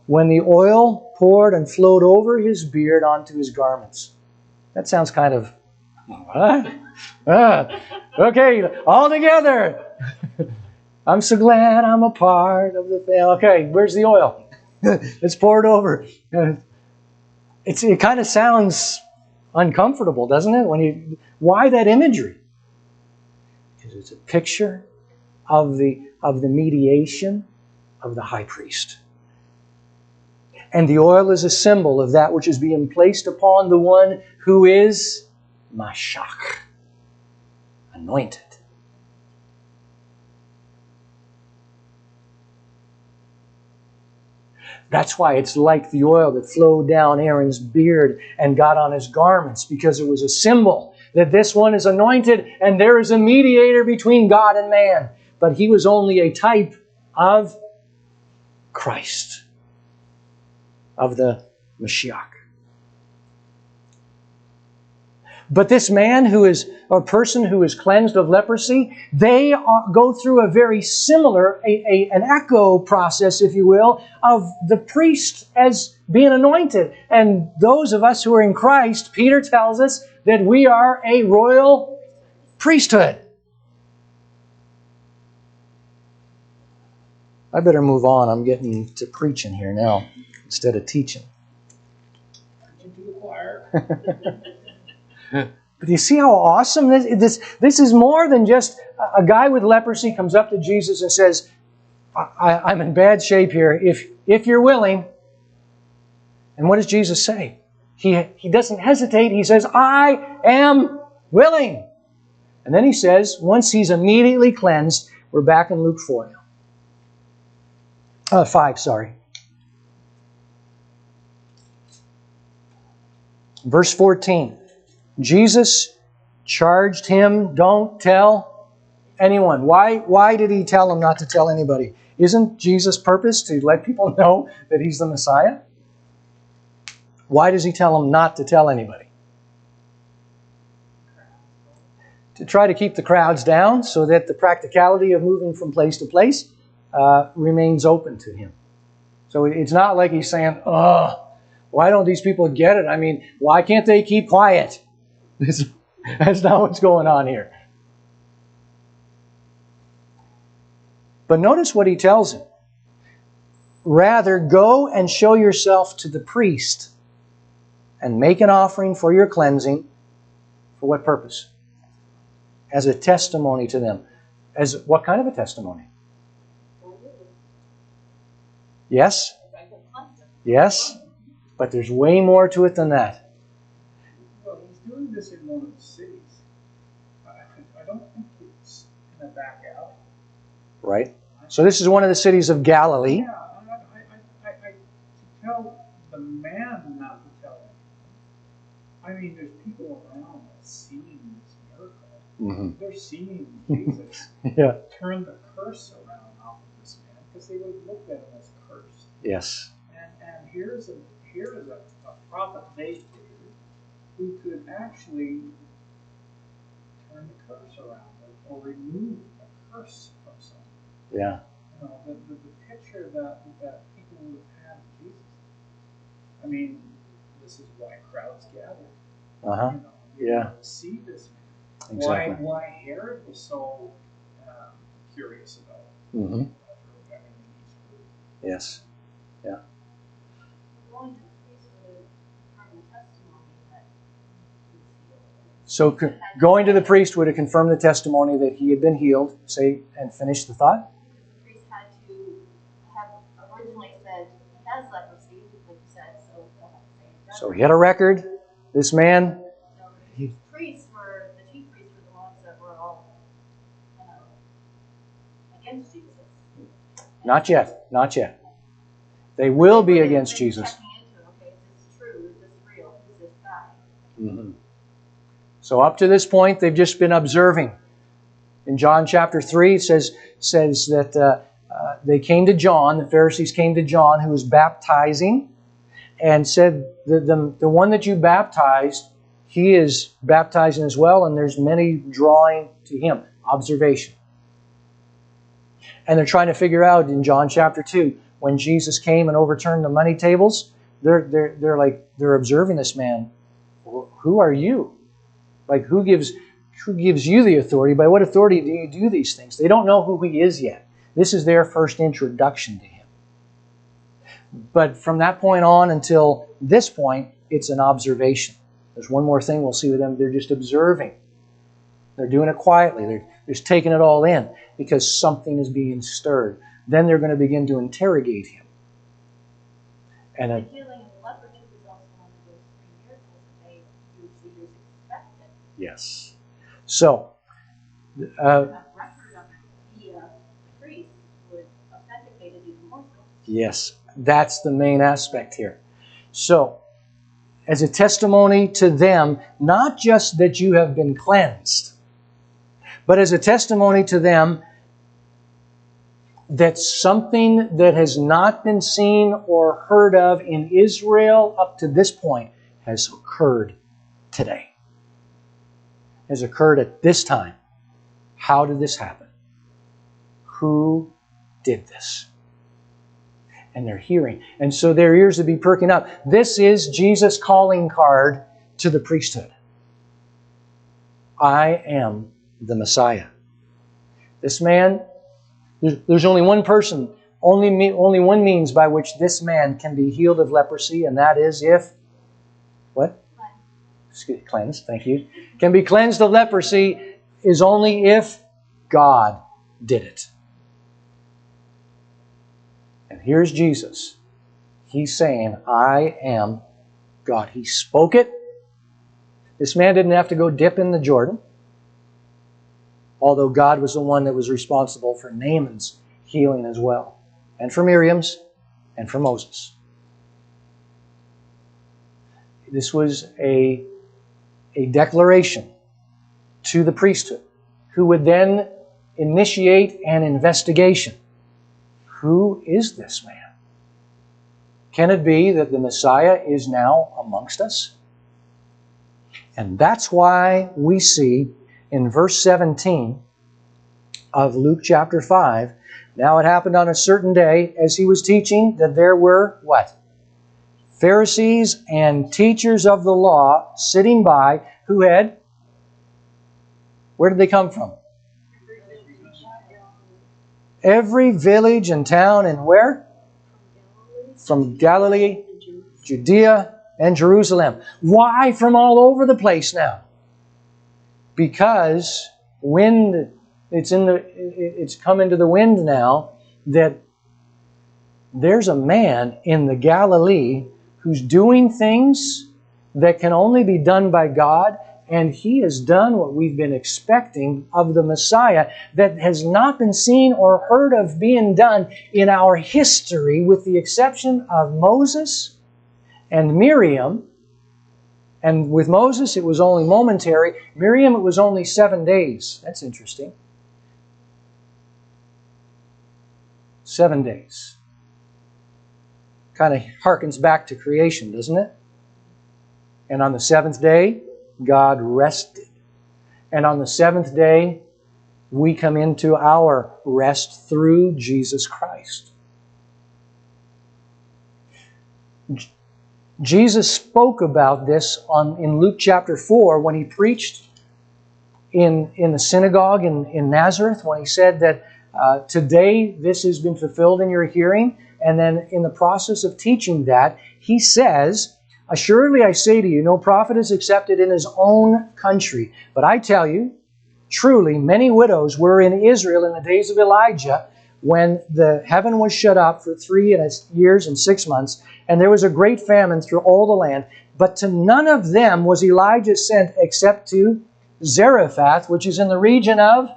when the oil poured and flowed over his beard onto his garments. That sounds kind of, okay, all together. I'm so glad I'm a part of the family. Okay, where's the oil? It's poured over. It kind of sounds uncomfortable, doesn't it? Why that imagery? Because it's a picture of the mediation of the high priest. And the oil is a symbol of that which is being placed upon the one who is Mashach, anointed. That's why it's like the oil that flowed down Aaron's beard and got on his garments, because it was a symbol that this one is anointed and there is a mediator between God and man. But he was only a type of Christ, of the Mashiach. But this man who is, or person who is cleansed of leprosy, they go through a very similar, an echo process, if you will, of the priest as being anointed. And those of us who are in Christ, Peter tells us that we are a royal priesthood. I better move on. I'm getting to preaching here now instead of teaching. Preaching to the choir. But you see how awesome this is? More than just a guy with leprosy comes up to Jesus and says, I'm in bad shape here, if you're willing. And what does Jesus say? He doesn't hesitate. He says, I am willing. And then he says, once he's immediately cleansed, we're back in Luke 4 now. 5, sorry. Verse 14. Jesus charged him, don't tell anyone. Why did he tell him not to tell anybody? Isn't Jesus' purpose to let people know that he's the Messiah? Why does he tell him not to tell anybody? To try to keep the crowds down so that the practicality of moving from place to place remains open to him. So it's not like he's saying, why don't these people get it? I mean, why can't they keep quiet? That's not what's going on here. But notice what he tells him. Rather, go and show yourself to the priest and make an offering for your cleansing. For what purpose? As a testimony to them. As what kind of a testimony? Yes? Yes? But there's way more to it than that. Well, he's doing this in one of the cities. I don't think he's going to back out. Right? So this is one of the cities of Galilee. Yeah, to tell the man not to tell him. I mean, there's people around seeing this miracle. Mm-hmm. They're seeing Jesus turn the curse around off of this man because they would have looked at him as cursed. Yes. And here is a prophet they feared who could actually turn the curse around or remove a curse from someone. Yeah. You know, the picture that people would have had of Jesus. I mean, this is why crowds gather. Uh-huh. You know, Yeah. to see this man. Exactly. Why Herod was so curious about Mm-hmm. everything he's Yes. Going to the priest would confirm the testimony that he was healed. So going to the priest would have confirmed the testimony that he had been healed. Say and finish the thought. The priest had to have originally said he has leprosy, like you said, so they'll have to say it. So he had a record. This man. So the priests were, the chief priests were the ones that were all against Jesus. Not yet. Not yet. They will be against Jesus. Checking into, okay, is this true? Is this real? Is this guy? Mm-hmm. So up to this point, they've just been observing. In John chapter 3, it says that they came to John, the Pharisees came to John, who was baptizing, and said, the one that you baptized, he is baptizing as well, and there's many drawing to him. Observation. And they're trying to figure out in John chapter 2, when Jesus came and overturned the money tables, they're observing this man. Who are you? Like, who gives you the authority? By what authority do you do these things? They don't know who he is yet. This is their first introduction to him. But from that point on until this point, it's an observation. There's one more thing we'll see with them. They're just observing. They're doing it quietly. They're just taking it all in because something is being stirred. Then they're going to begin to interrogate him. And The healing of leprosy was also one of those 3 miracles that they usually expected. yes. So, That record of the priest would authenticate it even more so. yes, that's the main aspect here. So, as a testimony to them, not just that you have been cleansed, but as a testimony to them that something that has not been seen or heard of in Israel up to this point has occurred today. Has occurred at this time. How did this happen? Who did this? And they're hearing. And so their ears would be perking up. This is Jesus' calling card to the priesthood. I am the Messiah. This man, there's only one person, only one means by which this man can be healed of leprosy, and that is if, what? Cleansed, thank you. Can be cleansed of leprosy is only if God did it. And here's Jesus. He's saying, I am God. He spoke it. This man didn't have to go dip in the Jordan, although God was the one that was responsible for Naaman's healing as well, and for Miriam's, and for Moses. This was a declaration to the priesthood, who would then initiate an investigation. Who is this man? Can it be that the Messiah is now amongst us? And that's why we see in verse 17 of Luke chapter 5, now it happened on a certain day as he was teaching that there were, what? Pharisees and teachers of the law sitting by who had, where did they come from? Every village and town, and where? From Galilee, Judea, and Jerusalem. Why from all over the place now? Because it's come into the wind now that there's a man in the Galilee who's doing things that can only be done by God, and he has done what we've been expecting of the Messiah that has not been seen or heard of being done in our history, with the exception of Moses and Miriam. And with Moses, it was only momentary. Miriam, it was only 7 days. That's interesting. 7 days. Kind of harkens back to creation, doesn't it? And on the 7th day, God rested. And on the 7th day, we come into our rest through Jesus Christ. Jesus spoke about this in Luke chapter 4 when he preached in the synagogue in Nazareth when he said that today this has been fulfilled in your hearing. And then in the process of teaching that, he says, assuredly I say to you, no prophet is accepted in his own country. But I tell you, truly, many widows were in Israel in the days of Elijah when the heaven was shut up for 3 years and 6 months, and there was a great famine through all the land. But to none of them was Elijah sent except to Zarephath, which is in the region of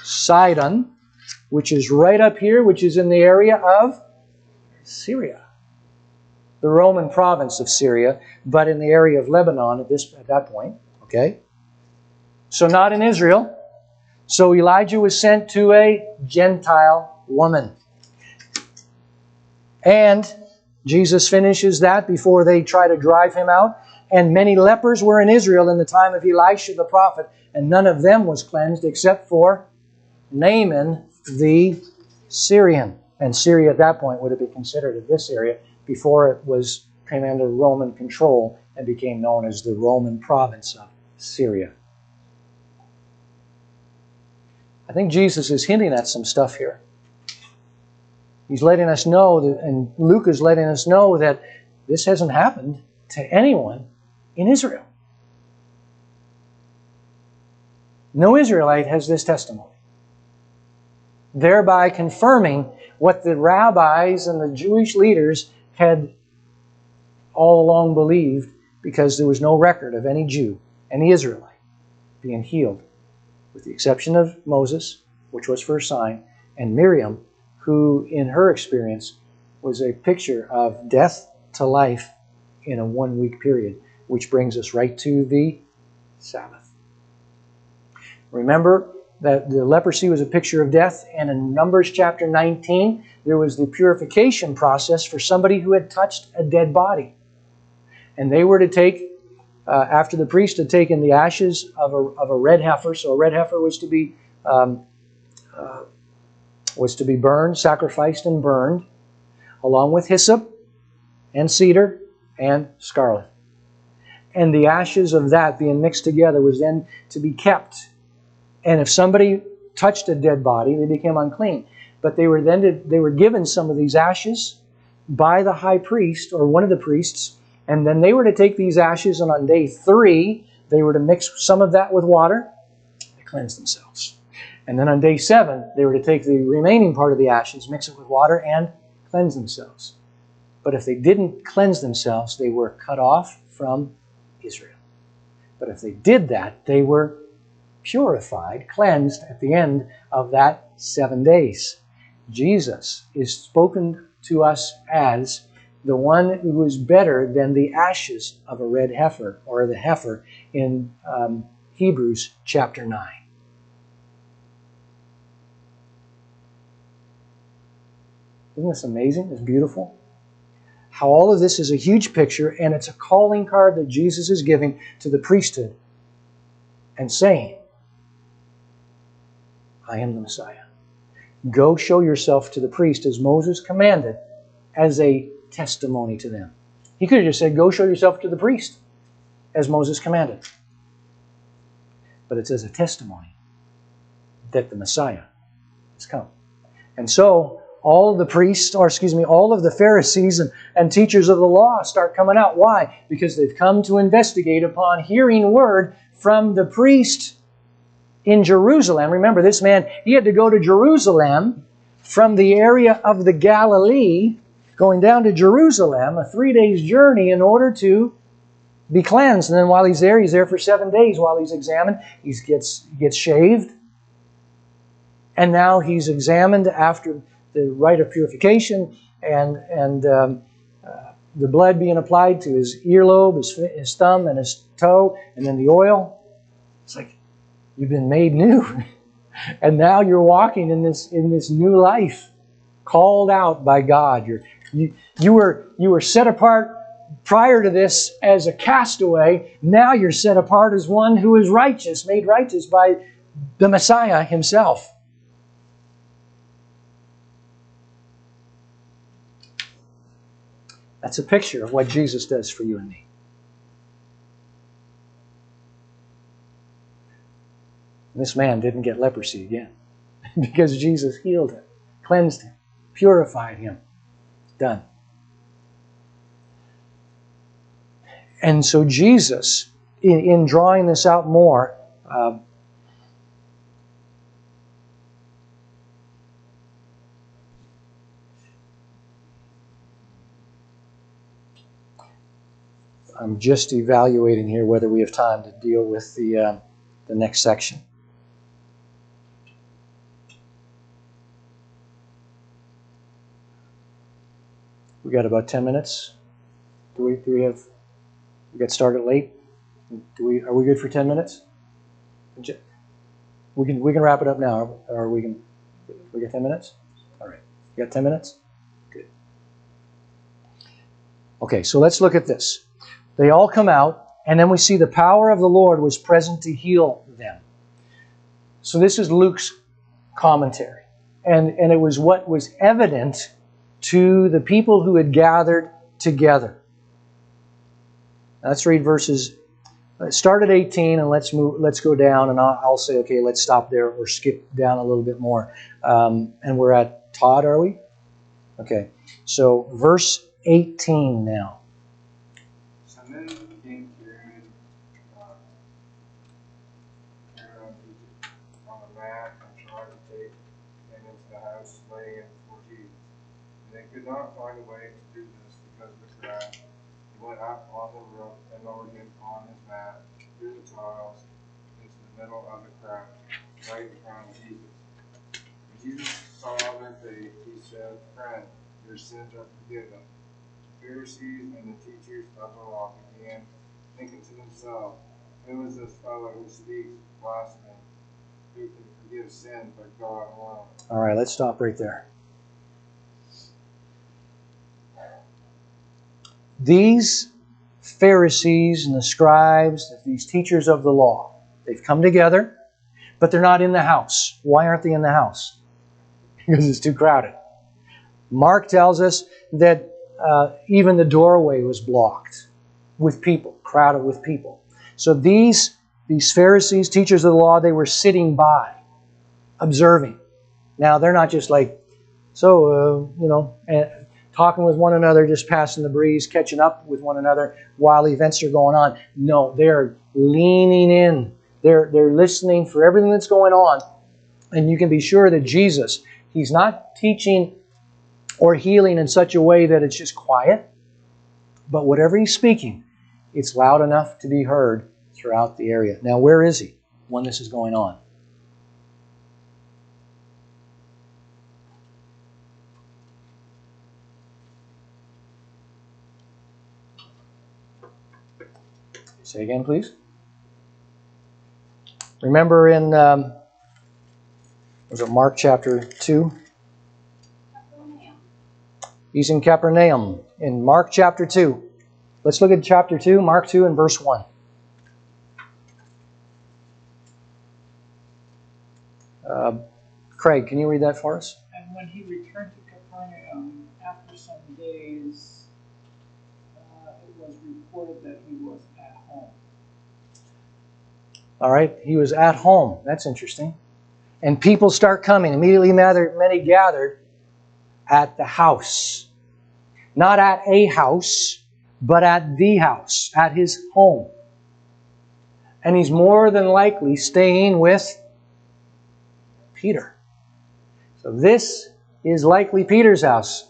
Sidon, which is right up here, which is in the area of Syria, the Roman province of Syria, but in the area of Lebanon at that point. Okay? So not in Israel. So Elijah was sent to a Gentile woman. And Jesus finishes that before they try to drive him out. And many lepers were in Israel in the time of Elisha the prophet, and none of them was cleansed except for Naaman the Syrian. And Syria at that point would have been considered this area before it came under Roman control and became known as the Roman province of Syria. I think Jesus is hinting at some stuff here. He's letting us know, and Luke is letting us know that this hasn't happened to anyone in Israel. No Israelite has this testimony, thereby confirming what the rabbis and the Jewish leaders had all along believed, because there was no record of any Jew, any Israelite, being healed, with the exception of Moses, which was for a sign, and Miriam, who in her experience was a picture of death to life in a 1-week period, which brings us right to the Sabbath. Remember that the leprosy was a picture of death, and in Numbers chapter 19, there was the purification process for somebody who had touched a dead body. And they were to take, after the priest had taken the ashes of a red heifer, so a red heifer was to be burned, sacrificed and burned, along with hyssop and cedar and scarlet. And the ashes of that being mixed together was then to be kept. And if somebody touched a dead body, they became unclean. But they were given some of these ashes by the high priest or one of the priests, and then they were to take these ashes, and on day 3, they were to mix some of that with water to cleanse themselves. And then on day 7, they were to take the remaining part of the ashes, mix it with water, and cleanse themselves. But if they didn't cleanse themselves, they were cut off from Israel. But if they did that, they were purified, cleansed at the end of that 7 days. Jesus is spoken to us as the one who is better than the ashes of a red heifer, or the heifer in Hebrews chapter 9. Isn't this amazing? It's beautiful. How all of this is a huge picture, and it's a calling card that Jesus is giving to the priesthood and saying, I am the Messiah. Go show yourself to the priest as Moses commanded, as a testimony to them. He could have just said, go show yourself to the priest as Moses commanded. But it's as a testimony that the Messiah has come. And so all of the priests, all of the Pharisees and teachers of the law start coming out. Why? Because they've come to investigate upon hearing word from the priest in Jerusalem. Remember, this man, he had to go to Jerusalem from the area of the Galilee, going down to Jerusalem, a 3 days journey, in order to be cleansed. And then while he's there for 7 days. While he's examined, he gets shaved. And now he's examined after the rite of purification, and the blood being applied to his earlobe, his thumb, and his toe, and then the oil. It's like, you've been made new. And now you're walking in this new life, called out by God. You were set apart prior to this as a castaway. Now you're set apart as one who is righteous, made righteous by the Messiah himself. That's a picture of what Jesus does for you and me. This man didn't get leprosy again because Jesus healed him, cleansed him, purified him. Done. And so Jesus, in drawing this out more, I'm just evaluating here whether we have time to deal with the next section. We got about 10 minutes. Do we have? We got started late. Are we good for 10 minutes? We can wrap it up now, or we got 10 minutes. All right, you got 10 minutes. Good. Okay, so let's look at this. They all come out, and then we see the power of the Lord was present to heal them. So this is Luke's commentary, and it was what was evident to the people who had gathered together. Let's read verses. Start at 18 and let's go down, and I'll say, okay, let's stop there or skip down a little bit more. And we're at Todd, are we? Okay. So verse 18 now. So then the king carried Egypt on a mat and tried to take him into the house, laying him before Jesus. And they could not find a way to do this because of the crowd. He went up on the roof and lowered him on his mat through the tiles into the middle of the crowd, right in front of Jesus. When Jesus saw their faith, he said, "Friend, your sins are forgiven." The Pharisees and the teachers of the law began thinking to themselves, "Who is this fellow who speaks blasphemy? Who can forgive sin but God alone?" All right, let's stop right there. These Pharisees and the scribes, these teachers of the law, they've come together, but they're not in the house. Why aren't they in the house? Because it's too crowded. Mark tells us that even the doorway was blocked with people, crowded with people. So these Pharisees, teachers of the law, they were sitting by, observing. Now, they're not just like, talking with one another, just passing the breeze, catching up with one another while events are going on. No, they're leaning in. They're listening for everything that's going on. And you can be sure that Jesus, He's not teaching or healing in such a way that it's just quiet. But whatever He's speaking, it's loud enough to be heard throughout the area. Now, where is He when this is going on? Say again, please. Remember in, was it Mark chapter 2? He's in Capernaum. In Mark chapter 2. Let's look at chapter 2, Mark 2 and verse 1. Craig, can you read that for us? And when he returned to Capernaum after some days, it was reported that he was at home. All right, he was at home. That's interesting. And people start coming. Immediately many gathered at the house. Not at a house, but at the house, at his home. And he's more than likely staying with Peter. So this is likely Peter's house.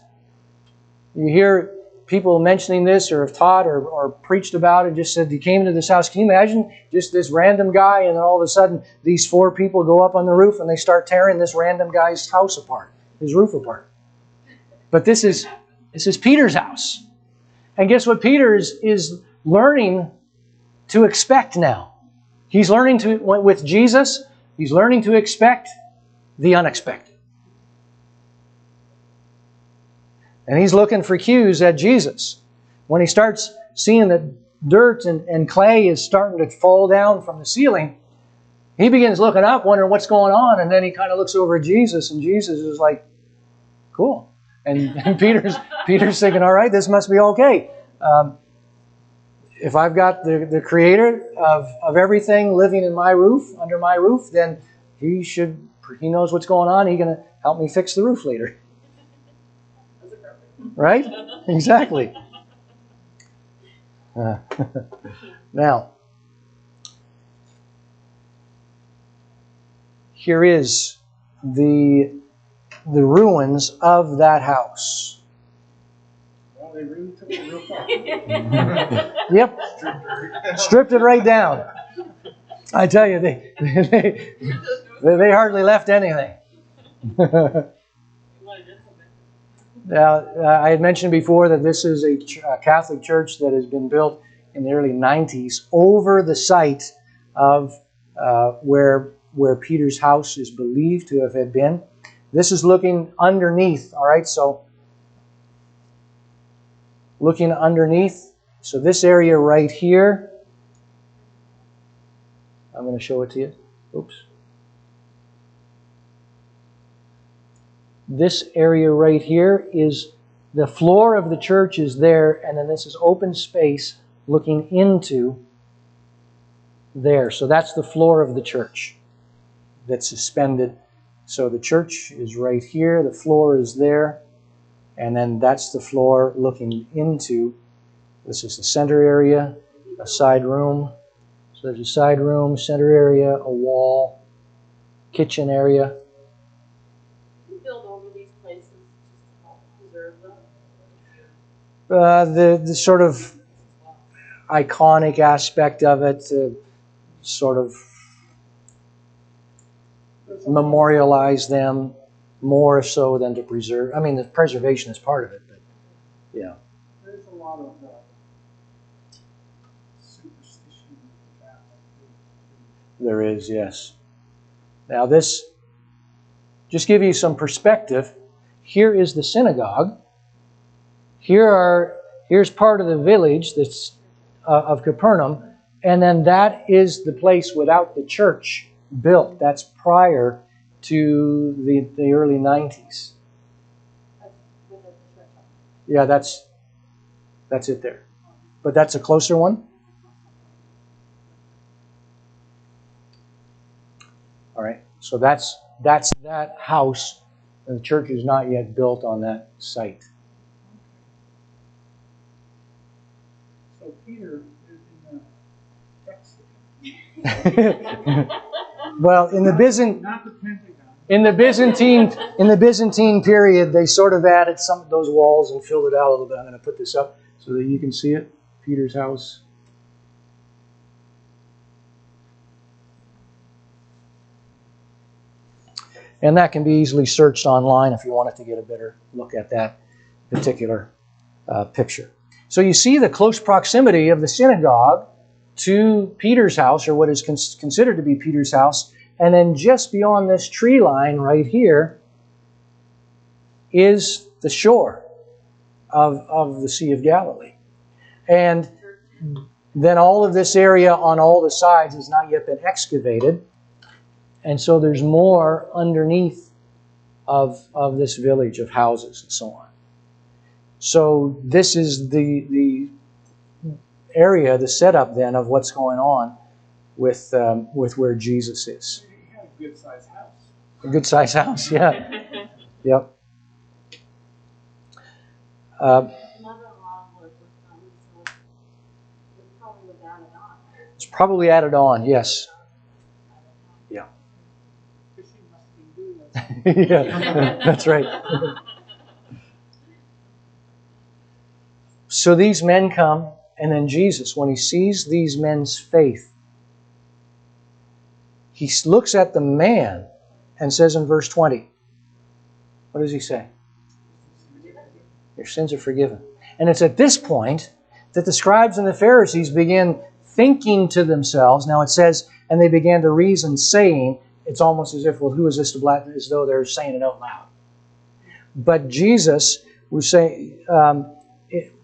You hear people mentioning this or have taught or preached about it, just said he came into this house. Can you imagine just this random guy, and then all of a sudden these 4 people go up on the roof and they start tearing this random guy's house apart, his roof apart. But this is Peter's house. And guess what Peter is learning to expect now? He's learning to, with Jesus, he's learning to expect the unexpected. And he's looking for cues at Jesus. When he starts seeing that dirt and clay is starting to fall down from the ceiling, he begins looking up, wondering what's going on, and then he kind of looks over at Jesus, and Jesus is like, cool. And Peter's thinking, all right, this must be okay. if I've got the creator of everything living in my roof, under my roof, then he knows what's going on. He's going to help me fix the roof later. That's a perfect. Right? Exactly. Now, here is the ruins of that house. Well, they really took the roof off. Yep. Stripped it right down. I tell you, they hardly left anything. Now, I had mentioned before that this is a Catholic church that has been built in the early 90s over the site of where Peter's house is believed to have had been. This is looking underneath, all right? So, looking underneath. So this area right here, I'm going to show it to you. Oops. This area right here is the floor of the church is there, and then this is open space looking into there. So that's the floor of the church that's suspended. So the church is right here, the floor is there, and then that's the floor looking into. This is the center area, a side room. So there's a side room, center area, a wall, kitchen area. You build over these places just to help preserve them. The sort of iconic aspect of it, sort of memorialize them more so than to preserve. I mean, the preservation is part of it, but yeah. There's a lot of superstition with that. There is, yes. Now this, just give you some perspective. Here is the synagogue. Here's part of the village that's of Capernaum, and then that is the place without the church built. That's prior to the early 90s. Yeah, that's it there. But that's a closer one. All right. So that's that house, and the church is not yet built on that site. So Peter is in the Texas. Well, in the Not the Pentagon. In the Byzantine period, they sort of added some of those walls and filled it out a little bit. I'm going to put this up so that you can see it. Peter's house. And that can be easily searched online if you wanted to get a better look at that particular picture. So you see the close proximity of the synagogue to Peter's house, or what is considered to be Peter's house. And then just beyond this tree line right here is the shore of the Sea of Galilee. And then all of this area on all the sides has not yet been excavated. And so there's more underneath of this village of houses and so on. So this is the area, the setup then of what's going on with where Jesus is. He had a good-sized house. A good-sized house, yeah. Yep. Mother-in-law was so it probably was added on. It's probably added on, yes. Yeah. Fishing must have been good. Yeah, that's right. So these men come, and then Jesus, when he sees these men's faith, he looks at the man and says in verse 20, what does he say? Your sins are forgiven. And it's at this point that the scribes and the Pharisees begin thinking to themselves. Now it says, and they began to reason, saying, it's almost as if, well, who is this to blaspheme? As though they're saying it out loud. But Jesus was saying,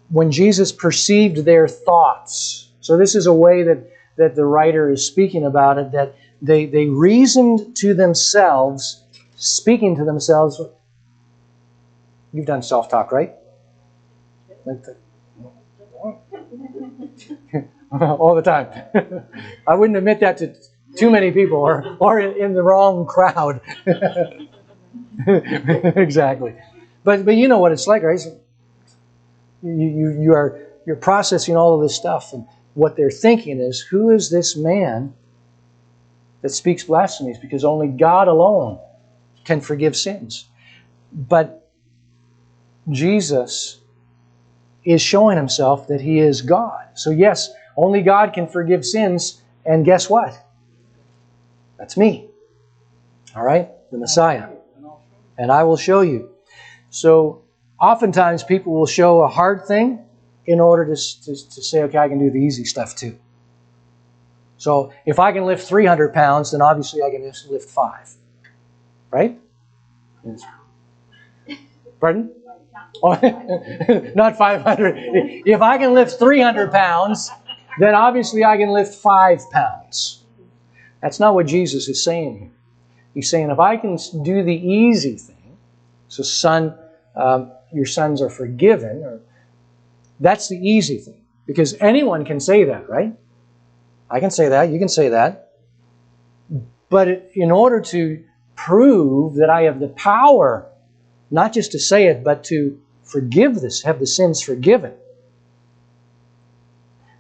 when Jesus perceived their thoughts, so this is a way that the writer is speaking about it, that they reasoned to themselves, speaking to themselves. You've done self-talk, right? All the time. I wouldn't admit that to too many people or in the wrong crowd. Exactly. But you know what it's like, right? You're processing all of this stuff, and what they're thinking is, who is this man that speaks blasphemies? Because only God alone can forgive sins. But Jesus is showing himself that he is God. So yes, only God can forgive sins, and guess what? That's me. All right? The Messiah. And I will show you. So oftentimes people will show a hard thing in order to say, okay, I can do the easy stuff too. So if I can lift 300 pounds, then obviously I can just lift 5. Right? Pardon? Oh, not 500. If I can lift 300 pounds, then obviously I can lift 5 pounds. That's not what Jesus is saying here. He's saying, if I can do the easy thing, so son, your sons are forgiven, that's the easy thing. Because anyone can say that, right? I can say that, you can say that. But in order to prove that I have the power, not just to say it, but to forgive this, have the sins forgiven,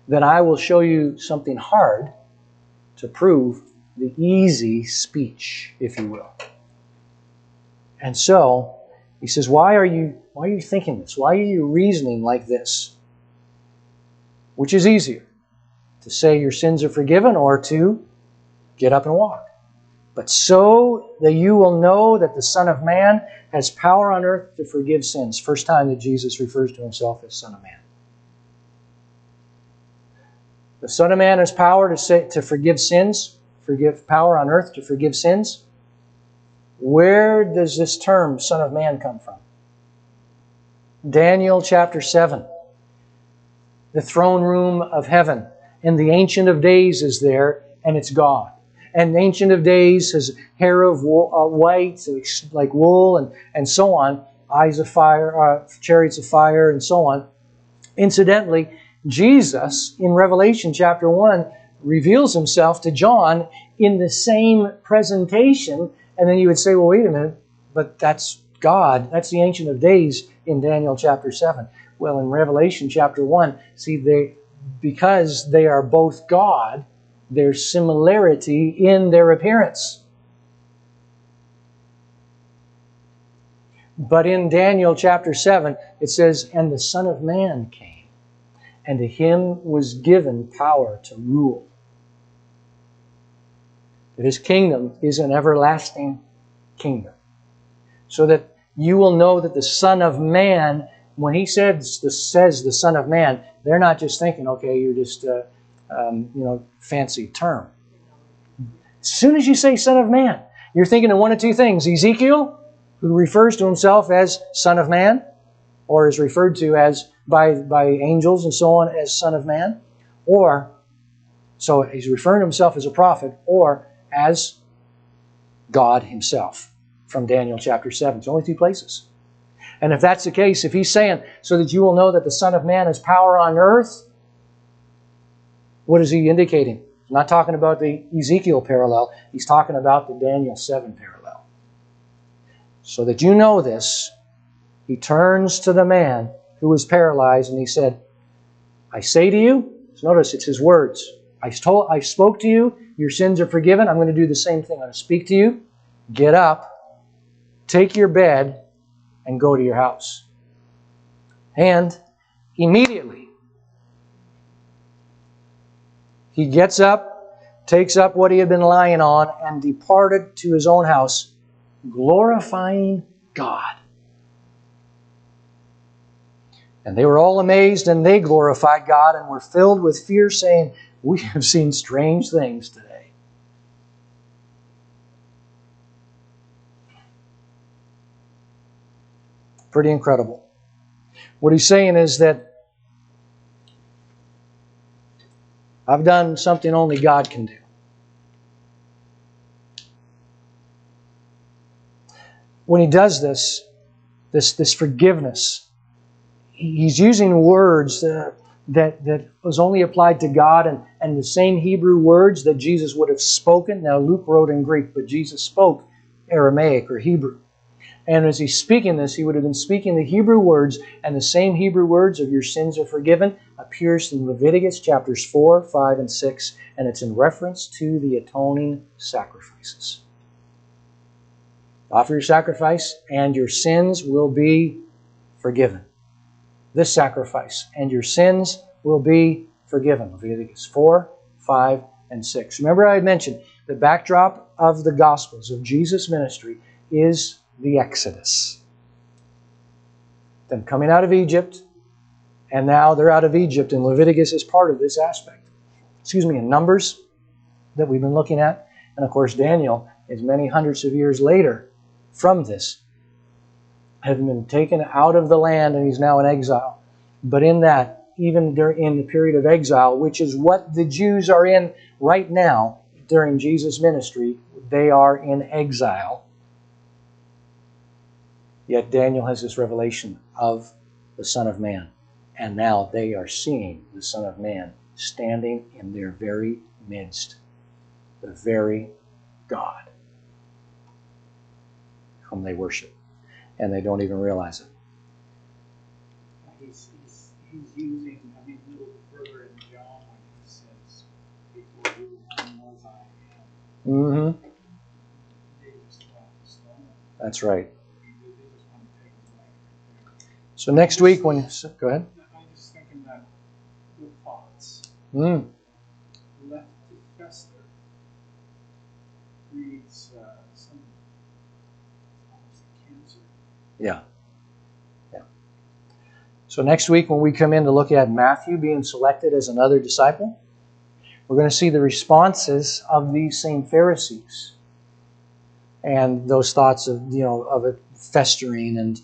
then I will show you something hard to prove the easy speech, if you will. And so, he says, why are you thinking this? Why are you reasoning like this? Which is easier, to say your sins are forgiven or to get up and walk? But so that you will know that the Son of Man has power on earth to forgive sins. First time that Jesus refers to himself as Son of Man. The Son of Man has power to forgive sins, power on earth to forgive sins. Where does this term Son of Man come from? Daniel chapter 7. The throne room of heaven. And the Ancient of Days is there, and it's God. And the Ancient of Days has hair of white, like wool, and so on. Eyes of fire, chariots of fire, and so on. Incidentally, Jesus, in Revelation chapter 1, reveals himself to John in the same presentation. And then you would say, well, wait a minute, but that's God. That's the Ancient of Days in Daniel chapter 7. Well, in Revelation chapter 1, see, because they are both God, there's similarity in their appearance. But in Daniel chapter 7, it says, and the Son of Man came, and to him was given power to rule. That his kingdom is an everlasting kingdom. So that you will know that the Son of Man, when he says the Son of Man, they're not just thinking, okay, you're just fancy term. As soon as you say Son of Man, you're thinking of one of two things. Ezekiel, who refers to himself as Son of Man, or is referred to as by angels and so on as Son of Man, or so he's referring to himself as a prophet, or as God himself from Daniel chapter 7. It's only 2 places. And if that's the case, if he's saying, so that you will know that the Son of Man has power on earth, what is he indicating? He's not talking about the Ezekiel parallel. He's talking about the Daniel 7 parallel. So that you know this, he turns to the man who was paralyzed and he said, I say to you, notice it's his words, I spoke to you, your sins are forgiven. I'm going to do the same thing. I'm going to speak to you. Get up, take your bed, and go to your house. And immediately, he gets up, takes up what he had been lying on, and departed to his own house, glorifying God. And they were all amazed, and they glorified God, and were filled with fear, saying, we have seen strange things today. Pretty incredible. What he's saying is that I've done something only God can do. When he does this forgiveness, he's using words that was only applied to God, and the same Hebrew words that Jesus would have spoken. Now Luke wrote in Greek, but Jesus spoke Aramaic or Hebrew. And as he's speaking this, he would have been speaking the Hebrew words, and the same Hebrew words of your sins are forgiven appears in Leviticus chapters 4, 5, and 6, and it's in reference to the atoning sacrifices. Offer your sacrifice, and your sins will be forgiven. This sacrifice, and your sins will be forgiven. Leviticus 4, 5, and 6. Remember I had mentioned the backdrop of the Gospels of Jesus' ministry is the Exodus. Them coming out of Egypt, and now they're out of Egypt, and Leviticus is part of this aspect. In Numbers that we've been looking at, and of course Daniel is many hundreds of years later from this, have been taken out of the land, and he's now in exile. But in that, even in the period of exile, which is what the Jews are in right now during Jesus' ministry, they are in exile. Yet Daniel has this revelation of the Son of Man. And now they are seeing the Son of Man standing in their very midst. The very God whom they worship. And they don't even realize it. He's using, a little further in John when he says, "Before you was I am." Mm-hmm. They just want to stone him. That's right. They just want to take his life. So next week when... Go ahead. I'm just thinking that the thoughts Mm. left to fester breeds some almost a cancer. Yeah. So next week when we come in to look at Matthew being selected as another disciple, we're going to see the responses of these same Pharisees and those thoughts of it festering, and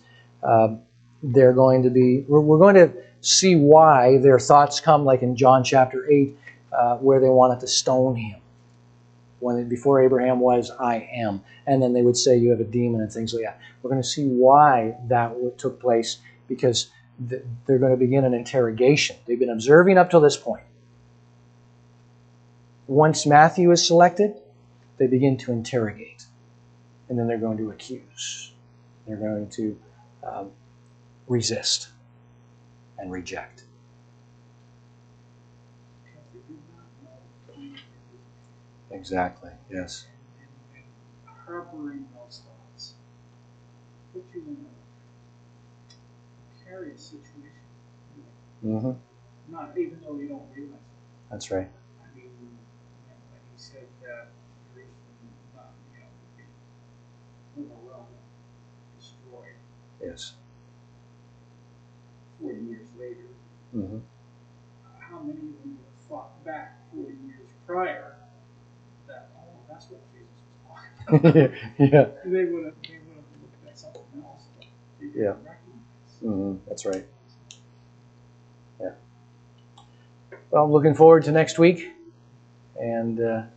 they're going to be. We're going to see why their thoughts come, like in John chapter 8, where they wanted to stone him. Before Abraham was, I am, and then they would say you have a demon and things like that. We're going to see why that took place, because they're going to begin an interrogation. They've been observing up till this point. Once Matthew is selected, they begin to interrogate. And then they're going to accuse. They're going to resist and reject. Exactly, yes. And harboring those thoughts put you in a precarious situation. Mm-hmm. Not even though you don't realize it. That's right. I mean, when he said that Jerusalem not, be overwhelmed, destroyed. Yes. 40 years later, Mm-hmm. how many of them would have fought back 40 years prior that, oh, that's what Jesus was talking about? Yeah. They would have looked at something else that they didn't recognize. Mm-hmm. That's right. Yeah. Well, I'm looking forward to next week, and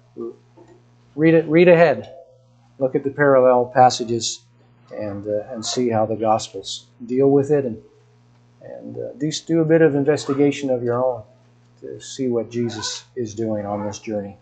read ahead. Look at the parallel passages, and see how the Gospels deal with it, and do a bit of investigation of your own to see what Jesus is doing on this journey.